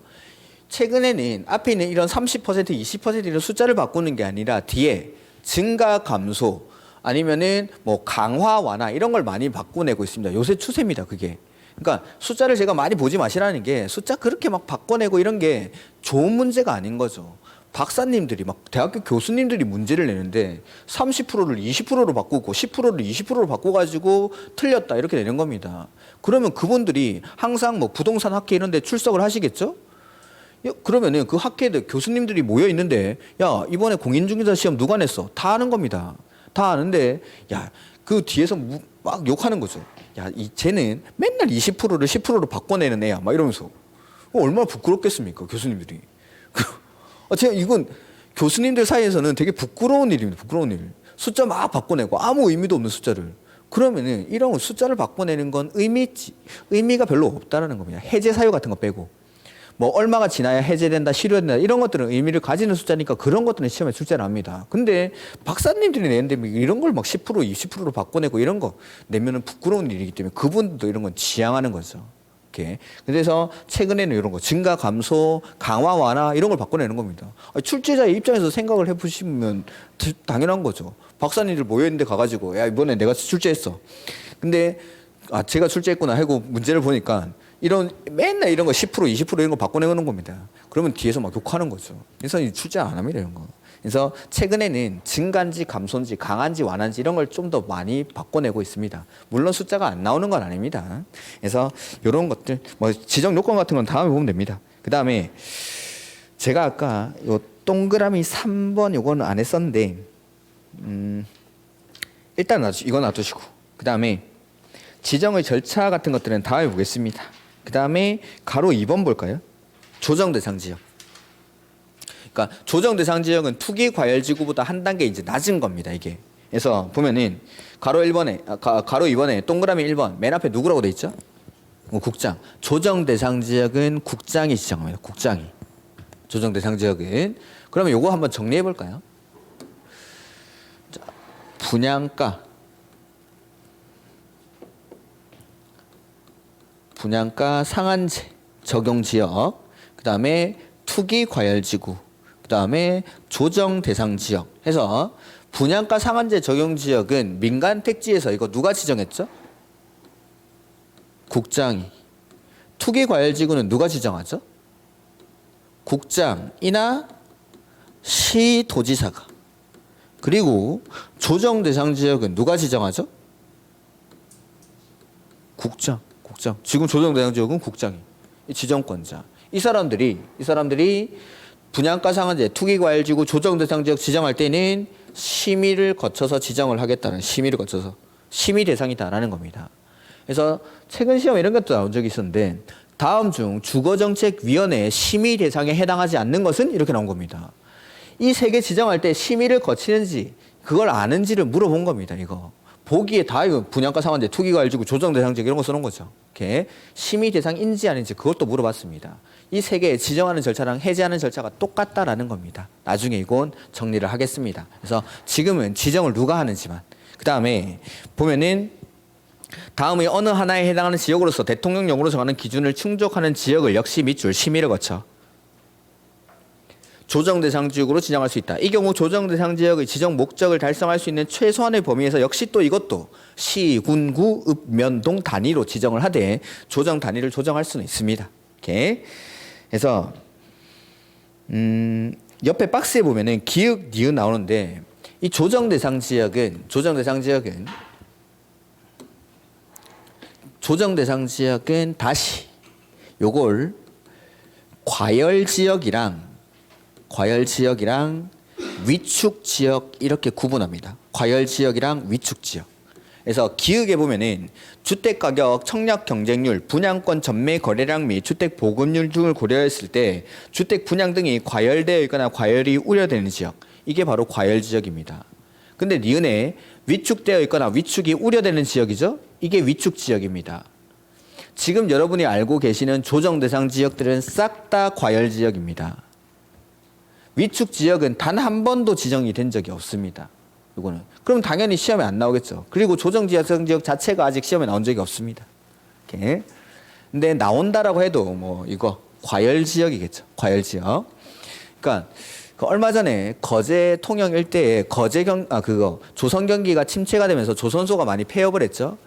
최근에는 앞에 있는 이런 30%, 20% 이런 숫자를 바꾸는 게 아니라 뒤에 증가, 감소 아니면은 뭐 강화, 완화 이런 걸 많이 바꿔내고 있습니다. 요새 추세입니다, 그게. 그러니까 숫자를 제가 많이 보지 마시라는 게 숫자 그렇게 막 바꿔내고 이런 게 좋은 문제가 아닌 거죠. 박사님들이 막 대학교 교수님들이 문제를 내는데 30%를 20%로 바꾸고 10%를 20%로 바꿔가지고 틀렸다 이렇게 내는 겁니다. 그러면 그분들이 항상 뭐 부동산 학회 이런 데 출석을 하시겠죠? 그러면은 그 학회에 교수님들이 모여 있는데 야 이번에 공인중개사 시험 누가 냈어? 다 아는 겁니다. 다 아는데 야 그 뒤에서 막 욕하는 거죠. 야 쟤는 맨날 20%를 10%로 바꿔내는 애야 막 이러면서 얼마나 부끄럽겠습니까 교수님들이. 제가 이건 교수님들 사이에서는 되게 부끄러운 일입니다. 부끄러운 일. 숫자 막 바꿔내고 아무 의미도 없는 숫자를. 그러면은 이런 숫자를 바꿔내는 건 의미가 별로 없다라는 겁니다. 해제 사유 같은 거 빼고. 뭐 얼마가 지나야 해제된다, 실효된다 이런 것들은 의미를 가지는 숫자니까 그런 것들은 시험에 출제를 합니다. 근데 박사님들이 내는데 이런 걸 막 10%, 20%로 바꿔내고 이런 거 내면은 부끄러운 일이기 때문에 그분들도 이런 건 지양하는 거죠. 이렇게. 그래서 최근에는 이런 거 증가, 감소, 강화, 완화 이런 걸 바꿔내는 겁니다. 출제자의 입장에서 생각을 해보시면 당연한 거죠. 박사님들 모여있는데 가가지고 야 이번에 내가 출제했어. 근데 제가 출제했구나 하고 문제를 보니까 맨날 이런 거 10%, 20% 이런 거 바꿔내는 겁니다. 그러면 뒤에서 막 욕하는 거죠. 그래서 출제 안 합니다 이런 거. 그래서 최근에는 증가인지 감소인지 강한지 완한지 이런 걸 좀 더 많이 바꿔내고 있습니다. 물론 숫자가 안 나오는 건 아닙니다. 그래서 이런 것들 뭐 지정 요건 같은 건 다음에 보면 됩니다. 그 다음에 제가 아까 요 동그라미 3번 요거는 안 했었는데 일단 이거 놔두시고 그 다음에 지정의 절차 같은 것들은 다음에 보겠습니다. 그 다음에 가로 2번 볼까요? 조정 대상 지역. 그러니까 조정 대상 지역은 투기 과열지구보다 한 단계 이제 낮은 겁니다. 이게. 그래서 보면은 가로 2번에 동그라미 1번 맨 앞에 누구라고 돼 있죠? 국장. 조정 대상 지역은 국장이 지정합니다. 국장이. 조정 대상 지역은. 그러면 요거 한번 정리해 볼까요? 자, 분양가. 분양가 상한제 적용 지역. 그다음에 투기 과열 지구. 그다음에 조정 대상 지역 해서 분양가 상한제 적용 지역은 민간 택지에서 이거 누가 지정했죠? 국장이. 투기 과열 지구는 누가 지정하죠? 국장이나 시도지사가. 그리고 조정 대상 지역은 누가 지정하죠? 국장. 지금 조정 대상 지역은 국장이. 이 지정권자. 이 사람들이 분양가 상한제, 투기 과열 지구, 조정 대상 지역 지정할 때는 심의를 거쳐서 지정을 하겠다는, 심의를 거쳐서 심의 대상이다라는 겁니다. 그래서 최근 시험 이런 것도 나온 적이 있었는데 다음 중 주거정책위원회 심의 대상에 해당하지 않는 것은 이렇게 나온 겁니다. 이 세 개 지정할 때 심의를 거치는지 그걸 아는지를 물어본 겁니다. 이거 보기에 다 이거 분양가 상한제, 투기 과열 지구, 조정 대상 지역 이런 거 쓰는 거죠. 이렇게 심의 대상인지 아닌지 그것도 물어봤습니다. 이 세 개 지정하는 절차랑 해제하는 절차가 똑같다라는 겁니다. 나중에 이건 정리를 하겠습니다. 그래서 지금은 지정을 누가 하는지만, 그 다음에 보면은 다음의 어느 하나에 해당하는 지역으로서 대통령령으로 정하는 기준을 충족하는 지역을 역시 밑줄 심의를 거쳐 조정 대상 지역으로 지정할 수 있다. 이 경우 조정 대상 지역의 지정 목적을 달성할 수 있는 최소한의 범위에서 역시 또 이것도 시, 군, 구, 읍, 면, 동 단위로 지정을 하되 조정 단위를 조정할 수는 있습니다. 이렇게 해서 옆에 박스에 보면은 기역, 니은 나오는데 이 조정 대상 지역은 다시 요걸 과열 지역이랑 위축 지역 이렇게 구분합니다. 과열 지역이랑 위축 지역. 그래서 기역에 보면은 주택 가격, 청약 경쟁률, 분양권 전매 거래량 및 주택 보급률 등을 고려했을 때 주택 분양 등이 과열되어 있거나 과열이 우려되는 지역, 이게 바로 과열 지역입니다. 근데 니은에 위축되어 있거나 위축이 우려되는 지역이죠. 이게 위축 지역입니다. 지금 여러분이 알고 계시는 조정 대상 지역들은 싹 다 과열 지역입니다. 위축 지역은 단 한 번도 지정이 된 적이 없습니다. 이거는 그럼 당연히 시험에 안 나오겠죠. 그리고 조정 대상 지역 자체가 아직 시험에 나온 적이 없습니다. 이렇게. 근데 나온다라고 해도 뭐 이거 과열 지역이겠죠. 과열 지역. 그러니까 그 얼마 전에 거제 통영 일대에 조선 경기가 침체가 되면서 조선소가 많이 폐업을 했죠.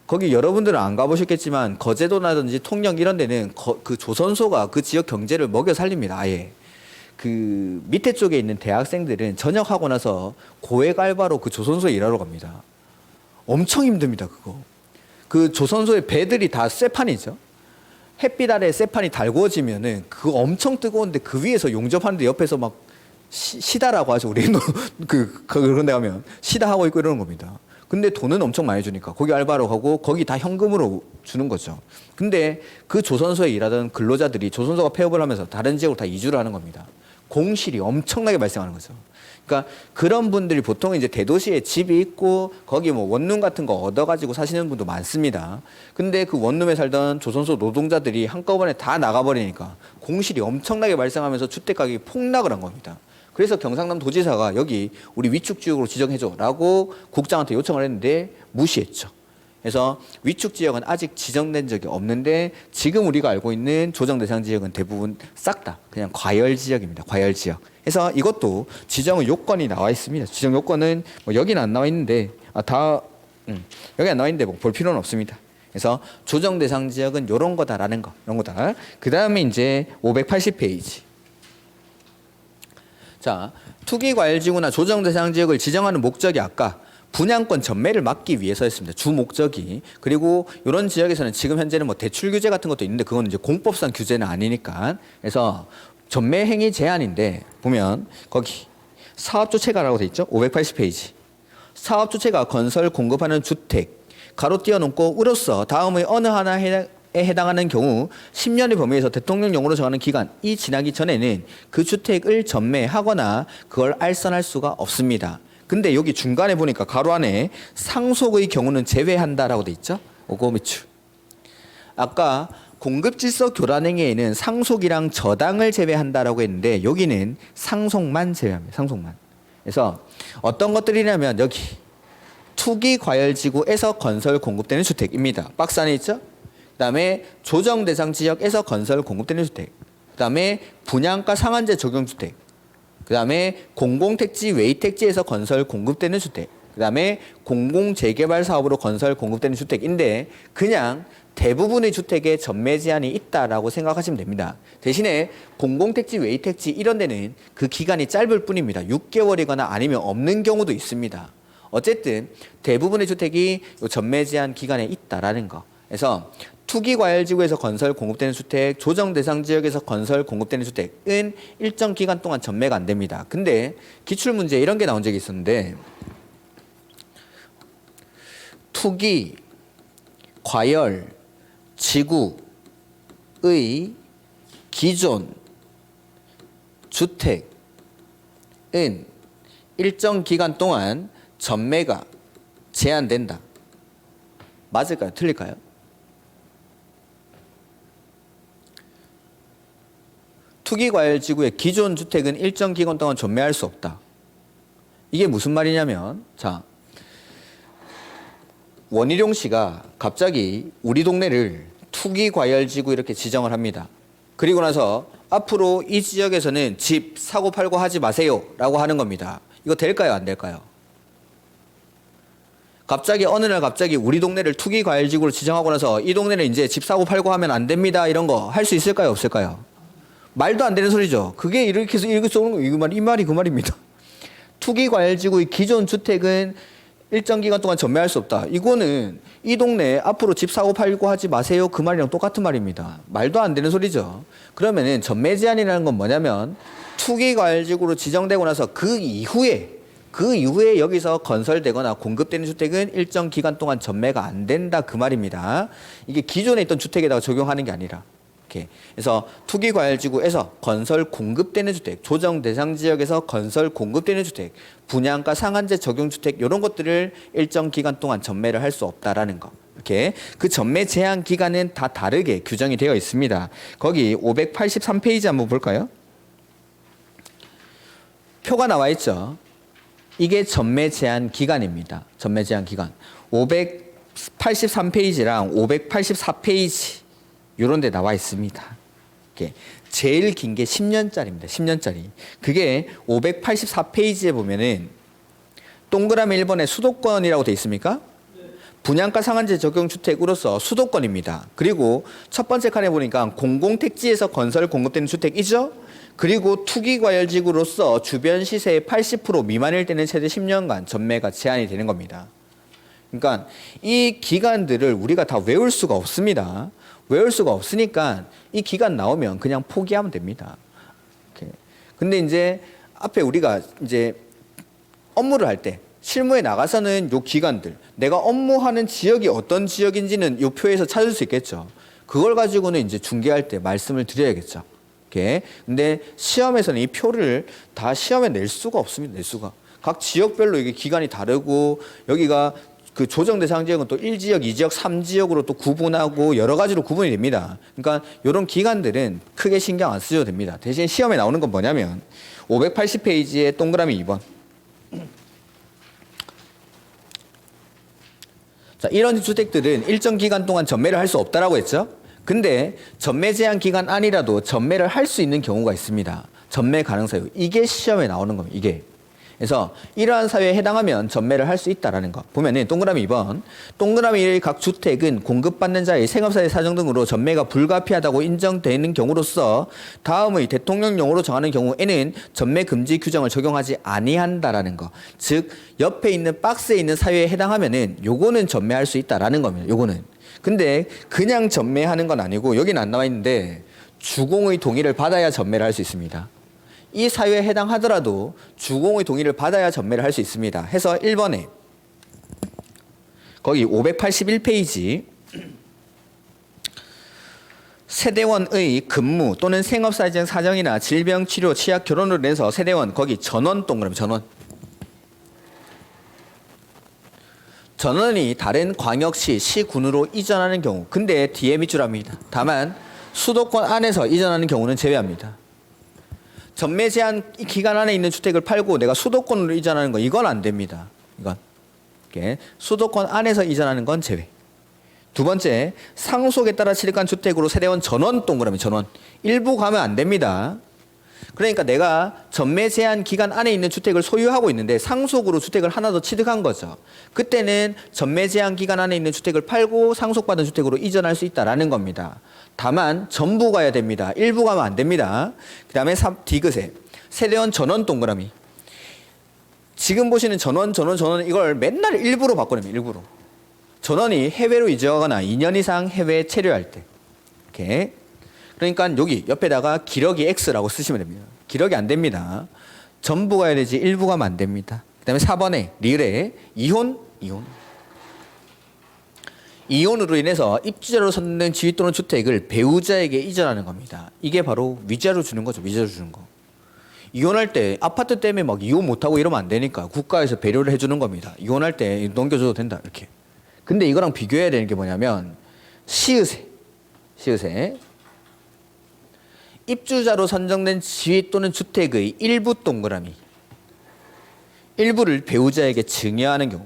거기 여러분들은 안 가보셨겠지만 거제도라든지 통영 이런 데는 그 조선소가 그 지역 경제를 먹여 살립니다. 아예. 그 밑에 쪽에 있는 대학생들은 전역하고 나서 고액 알바로 그 조선소에 일하러 갑니다. 엄청 힘듭니다. 그거. 그 조선소의 배들이 다 쇠판이죠. 햇빛 아래 쇠판이 달구어지면은 그거 엄청 뜨거운데 그 위에서 용접하는데 옆에서 막 시다라고 하죠. 우리는 그런 데 가면 시다하고 있고 이러는 겁니다. 근데 돈은 엄청 많이 주니까 거기 알바로 가고 거기 다 현금으로 주는 거죠. 근데 그 조선소에 일하던 근로자들이 조선소가 폐업을 하면서 다른 지역으로 다 이주를 하는 겁니다. 공실이 엄청나게 발생하는 거죠. 그러니까 그런 분들이 보통 이제 대도시에 집이 있고 거기 뭐 원룸 같은 거 얻어가지고 사시는 분도 많습니다. 근데 그 원룸에 살던 조선소 노동자들이 한꺼번에 다 나가버리니까 공실이 엄청나게 발생하면서 주택 가격이 폭락을 한 겁니다. 그래서 경상남 도지사가 여기 우리 위축 지역으로 지정해줘라고 국장한테 요청을 했는데 무시했죠. 그래서 위축 지역은 아직 지정된 적이 없는데 지금 우리가 알고 있는 조정 대상 지역은 대부분 싹 다 그냥 과열 지역입니다. 과열 지역. 그래서 이것도 지정 요건이 나와 있습니다. 지정 요건은 뭐 여기는 안 나와 있는데 여기 안 나와 있는데 뭐 볼 필요는 없습니다. 그래서 조정 대상 지역은 이런 거다라는 거, 이런 거다. 그 다음에 이제 580페이지. 자, 투기 과열 지구나 조정 대상 지역을 지정하는 목적이 아까 분양권 전매를 막기 위해서였습니다. 주 목적이. 그리고 이런 지역에서는 지금 현재는 뭐 대출 규제 같은 것도 있는데 그건 이제 공법상 규제는 아니니까. 그래서 전매 행위 제한인데 보면 거기 사업 주체가라고 돼 있죠. 580페이지. 사업 주체가 건설 공급하는 주택 가로 띄워놓고 으로써 다음의 어느 하나에 해당하는 경우 10년의 범위에서 대통령령으로 정하는 기간이 지나기 전에는 그 주택을 전매하거나 그걸 알선할 수가 없습니다. 근데 여기 중간에 보니까 가로 안에 상속의 경우는 제외한다라고 돼 있죠. 오고 밑줄. 아까 공급 질서 교란 행위에는 상속이랑 저당을 제외한다라고 했는데 여기는 상속만 제외합니다. 상속만. 그래서 어떤 것들이냐면 여기 투기 과열지구에서 건설 공급되는 주택입니다. 박스 안에 있죠? 그다음에 조정 대상 지역에서 건설 공급되는 주택. 그다음에 분양가 상한제 적용 주택. 그다음에 공공택지 외의택지에서 건설 공급되는 주택. 그다음에 공공재개발 사업으로 건설 공급되는 주택인데 그냥 대부분의 주택에 전매 제한이 있다라고 생각하시면 됩니다. 대신에 공공택지 외의택지 이런 데는 그 기간이 짧을 뿐입니다. 6개월이거나 아니면 없는 경우도 있습니다. 어쨌든 대부분의 주택이 전매 제한 기간에 있다라는 거. 그래서 투기과열지구에서 건설 공급되는 주택, 조정 대상 지역에서 건설 공급되는 주택은 일정 기간 동안 전매가 안 됩니다. 근데 기출문제에 이런 게 나온 적이 있었는데 투기, 과열, 지구의 기존 주택은 일정 기간 동안 전매가 제한된다. 맞을까요? 틀릴까요? 투기과열지구의 기존 주택은 일정 기간 동안 전매할 수 없다. 이게 무슨 말이냐면 자 원희룡 씨가 갑자기 우리 동네를 투기과열지구 이렇게 지정을 합니다. 그리고 나서 앞으로 이 지역에서는 집 사고 팔고 하지 마세요 라고 하는 겁니다. 이거 될까요? 안 될까요? 갑자기 어느 날 갑자기 우리 동네를 투기과열지구로 지정하고 나서 이 동네는 이제 집 사고 팔고 하면 안 됩니다 이런 거 할 수 있을까요? 없을까요? 말도 안 되는 소리죠. 그게 이렇게 해서 이렇게 쏘는 거 이 말이 그 말입니다. 투기과열지구의 기존 주택은 일정 기간 동안 전매할 수 없다. 이거는 이 동네에 앞으로 집 사고 팔고 하지 마세요 그 말이랑 똑같은 말입니다. 말도 안 되는 소리죠. 그러면은 전매 제한이라는 건 뭐냐면 투기과열지구로 지정되고 나서 그 이후에 여기서 건설되거나 공급되는 주택은 일정 기간 동안 전매가 안 된다 그 말입니다. 이게 기존에 있던 주택에다가 적용하는 게 아니라. 이렇게. 그래서 투기과열지구에서 건설 공급되는 주택, 조정 대상 지역에서 건설 공급되는 주택, 분양가 상한제 적용 주택 이런 것들을 일정 기간 동안 전매를 할 수 없다라는 거. 이렇게 그 전매 제한 기간은 다 다르게 규정이 되어 있습니다. 거기 583페이지 한번 볼까요? 표가 나와 있죠. 이게 전매 제한 기간입니다. 전매 제한 기간. 583페이지랑 584페이지 이런 데 나와 있습니다. 제일 긴 게 10년짜리입니다. 10년짜리. 그게 584페이지에 보면은 동그라미 1번에 수도권이라고 돼 있습니까? 분양가 상한제 적용 주택으로서 수도권입니다. 그리고 첫 번째 칸에 보니까 공공택지에서 건설 공급되는 주택이죠? 그리고 투기과열지구로서 주변 시세의 80% 미만일 때는 최대 10년간 전매가 제한이 되는 겁니다. 그러니까 이 기간들을 우리가 다 외울 수가 없습니다. 외울 수가 없으니까 이 기간 나오면 그냥 포기하면 됩니다. 이렇게. 근데 이제 앞에 우리가 이제 업무를 할 때 실무에 나가서는 요 기간들 내가 업무하는 지역이 어떤 지역인지는 요 표에서 찾을 수 있겠죠. 그걸 가지고는 이제 중개할 때 말씀을 드려야겠죠. 이렇게. 근데 시험에서는 이 표를 다 시험에 낼 수가 없습니다. 낼 수가. 각 지역별로 이게 기간이 다르고 여기가 그 조정 대상 지역은 또 1지역, 2지역, 3지역으로 또 구분하고 여러 가지로 구분이 됩니다. 그러니까 이런 기간들은 크게 신경 안 쓰셔도 됩니다. 대신 시험에 나오는 건 뭐냐면 580페이지에 동그라미 2번. 자, 이런 주택들은 일정 기간 동안 전매를 할 수 없다라고 했죠. 근데 전매 제한 기간 아니라도 전매를 할 수 있는 경우가 있습니다. 전매 가능사유. 이게 시험에 나오는 겁니다. 이게. 그래서 이러한 사유에 해당하면 전매를 할 수 있다라는 거. 보면은 동그라미 2번. 동그라미 1 각 주택은 공급받는 자의 생업사의 사정 등으로 전매가 불가피하다고 인정되는 경우로서 다음의 대통령령으로 정하는 경우에는 전매 금지 규정을 적용하지 아니한다라는 거. 즉 옆에 있는 박스에 있는 사유에 해당하면은 요거는 전매할 수 있다라는 겁니다. 요거는. 근데 그냥 전매하는 건 아니고 여기는 안 나와 있는데 주공의 동의를 받아야 전매를 할 수 있습니다. 이 사유에 해당하더라도 주공의 동의를 받아야 전매를 할 수 있습니다. 해서 1번에 거기 581페이지 세대원의 근무 또는 생업사정 사정이나 질병, 치료, 취약, 결혼으로 인해서 세대원 거기 전원 동그라미 전원 전원이 다른 광역시, 시군으로 이전하는 경우, 근데 뒤에 밑줄 합니다. 다만 수도권 안에서 이전하는 경우는 제외합니다. 전매 제한 기간 안에 있는 주택을 팔고 내가 수도권으로 이전하는 거 이건 안 됩니다. 이건 이렇게 수도권 안에서 이전하는 건 제외. 두 번째, 상속에 따라 취득한 주택으로 세대원 전원 동그라미 전원 일부 가면 안 됩니다. 그러니까 내가 전매 제한 기간 안에 있는 주택을 소유하고 있는데 상속으로 주택을 하나 더 취득한 거죠. 그때는 전매 제한 기간 안에 있는 주택을 팔고 상속받은 주택으로 이전할 수 있다라는 겁니다. 다만 전부 가야 됩니다. 일부 가면 안 됩니다. 그 다음에 디귿에 세대원 전원 동그라미. 지금 보시는 전원 이걸 맨날 일부로 바꿔냅니다. 일부로. 전원이 해외로 이주하거나 2년 이상 해외에 체류할 때. 이렇게. 그러니까 여기 옆에다가 기러기 X라고 쓰시면 됩니다. 기러기 안 됩니다. 전부 가야 되지 일부 가면 안 됩니다. 그 다음에 4번에 리을에 이혼으로 인해서 입주자로 선정된 지위 또는 주택을 배우자에게 이전하는 겁니다. 이게 바로 위자료 주는 거죠. 위자료 주는 거. 이혼할 때 아파트 때문에 막 이혼 못하고 이러면 안 되니까 국가에서 배려를 해주는 겁니다. 이혼할 때 넘겨줘도 된다 이렇게. 근데 이거랑 비교해야 되는 게 뭐냐면 시읒에 입주자로 선정된 지위 또는 주택의 일부 동그라미 일부를 배우자에게 증여하는 경우.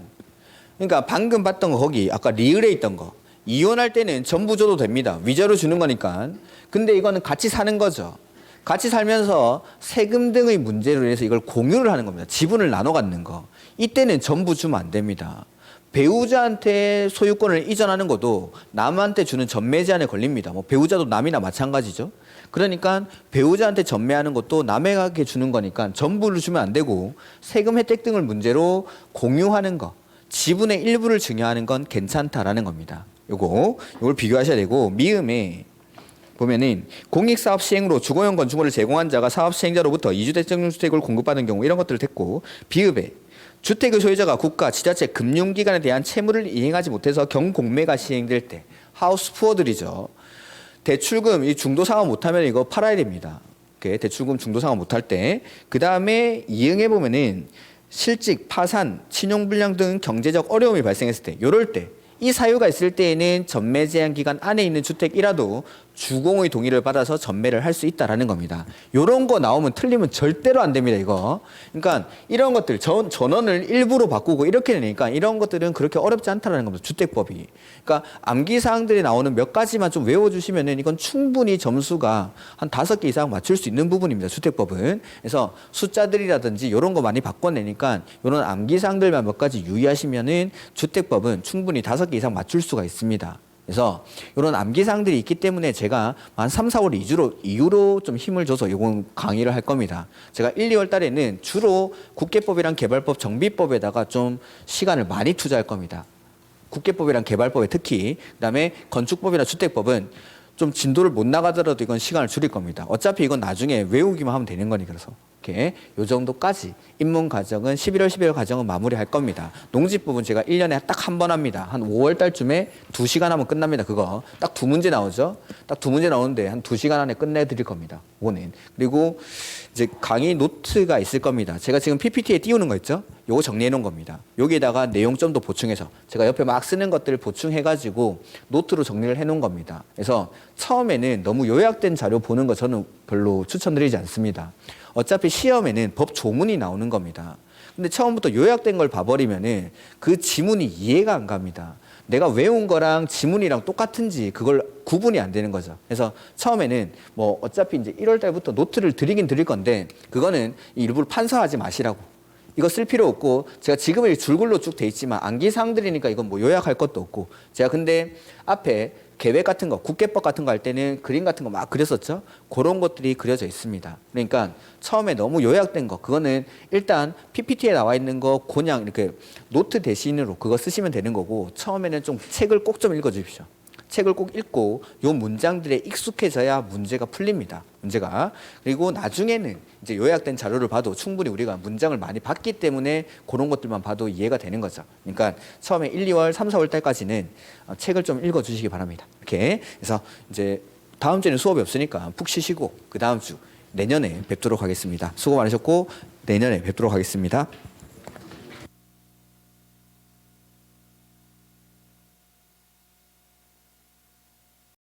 그러니까 방금 봤던 거 거기 아까 리을에 있던 거 이혼할 때는 전부 줘도 됩니다. 위자료 주는 거니까. 근데 이거는 같이 사는 거죠. 같이 살면서 세금 등의 문제로 인해서 이걸 공유를 하는 겁니다. 지분을 나눠 갖는 거. 이때는 전부 주면 안 됩니다. 배우자한테 소유권을 이전하는 것도 남한테 주는 전매 제한에 걸립니다. 뭐 배우자도 남이나 마찬가지죠. 그러니까 배우자한테 전매하는 것도 남에게 주는 거니까 전부를 주면 안 되고 세금 혜택 등을 문제로 공유하는 거, 지분의 일부를 증여하는 건 괜찮다라는 겁니다. 요걸 비교하셔야 되고 미음에 보면은 공익사업 시행으로 주거용 건축물을 제공한 자가 사업 시행자로부터 이주대청주택을 공급받은 경우 이런 것들을 했고 비읍에 주택의 소유자가 국가, 지자체, 금융기관에 대한 채무를 이행하지 못해서 경공매가 시행될 때 하우스 푸어들이죠. 대출금 이 중도 상환 못하면 이거 팔아야 됩니다. 대출금 중도 상환 못할 때 그 다음에 이응해 보면은 실직, 파산, 신용불량 등 경제적 어려움이 발생했을 때 이럴 때 이 사유가 있을 때에는 전매 제한 기간 안에 있는 주택이라도 주공의 동의를 받아서 전매를 할 수 있다라는 겁니다. 이런 거 나오면 틀리면 절대로 안 됩니다. 이거. 그러니까 이런 것들 전원을 일부로 바꾸고 이렇게 되니까 이런 것들은 그렇게 어렵지 않다라는 겁니다. 주택법이. 그러니까 암기 사항들이 나오는 몇 가지만 좀 외워주시면은 이건 충분히 점수가 한 5개 이상 맞출 수 있는 부분입니다. 주택법은. 그래서 숫자들이라든지 이런 거 많이 바꿔내니까 이런 암기 사항들만 몇 가지 유의하시면은 주택법은 충분히 5개 이상 맞출 수가 있습니다. 그래서 이런 암기사항들이 있기 때문에 제가 한 3, 4월 이후로 좀 힘을 줘서 이건 강의를 할 겁니다. 제가 1, 2월 달에는 주로 국계법이랑 개발법, 정비법에다가 좀 시간을 많이 투자할 겁니다. 국계법이랑 개발법에 특히 그다음에 건축법이나 주택법은 좀 진도를 못 나가더라도 이건 시간을 줄일 겁니다. 어차피 이건 나중에 외우기만 하면 되는 거니 그래서 이렇게 요 정도까지 입문 과정은 11월 12월 과정은 마무리할 겁니다. 농지법은 제가 1년에 딱 한 번 합니다. 한 5월 달쯤에 2시간 하면 끝납니다. 그거 딱 2문제 나오죠. 딱 2문제 나오는데 한 2시간 안에 끝내드릴 겁니다. 오는. 그리고 이제 강의 노트가 있을 겁니다. 제가 지금 PPT에 띄우는 거 있죠. 요거 정리해 놓은 겁니다. 여기에다가 내용 좀 더 보충해서 제가 옆에 막 쓰는 것들을 보충해 가지고 노트로 정리를 해 놓은 겁니다. 그래서 처음에는 너무 요약된 자료 보는 거 저는 별로 추천드리지 않습니다. 어차피 시험에는 법 조문이 나오는 겁니다. 근데 처음부터 요약된 걸 봐버리면은 그 지문이 이해가 안 갑니다. 내가 외운 거랑 지문이랑 똑같은지 그걸 구분이 안 되는 거죠. 그래서 처음에는 뭐 어차피 이제 1월 달부터 노트를 드리긴 드릴 건데 그거는 일부러 판서하지 마시라고. 이거 쓸 필요 없고 제가 지금은 줄글로 쭉 돼 있지만 암기사항들이니까 이건 뭐 요약할 것도 없고 제가 근데 앞에 계획 같은 거, 국계법 같은 거 할 때는 그림 같은 거 막 그렸었죠. 그런 것들이 그려져 있습니다. 그러니까 처음에 너무 요약된 거, 그거는 일단 PPT에 나와 있는 거 그냥 이렇게 노트 대신으로 그거 쓰시면 되는 거고 처음에는 좀 책을 꼭 좀 읽어주십시오. 책을 꼭 읽고 요 문장들에 익숙해져야 문제가 풀립니다. 문제가. 그리고 나중에는 이제 요약된 자료를 봐도 충분히 우리가 문장을 많이 봤기 때문에 그런 것들만 봐도 이해가 되는 거죠. 그러니까 처음에 1, 2월, 3, 4월 달까지는 책을 좀 읽어주시기 바랍니다. 이렇게. 그래서 이제 다음 주에는 수업이 없으니까 푹 쉬시고 그 다음 주 내년에 뵙도록 하겠습니다. 수고 많으셨고 내년에 뵙도록 하겠습니다.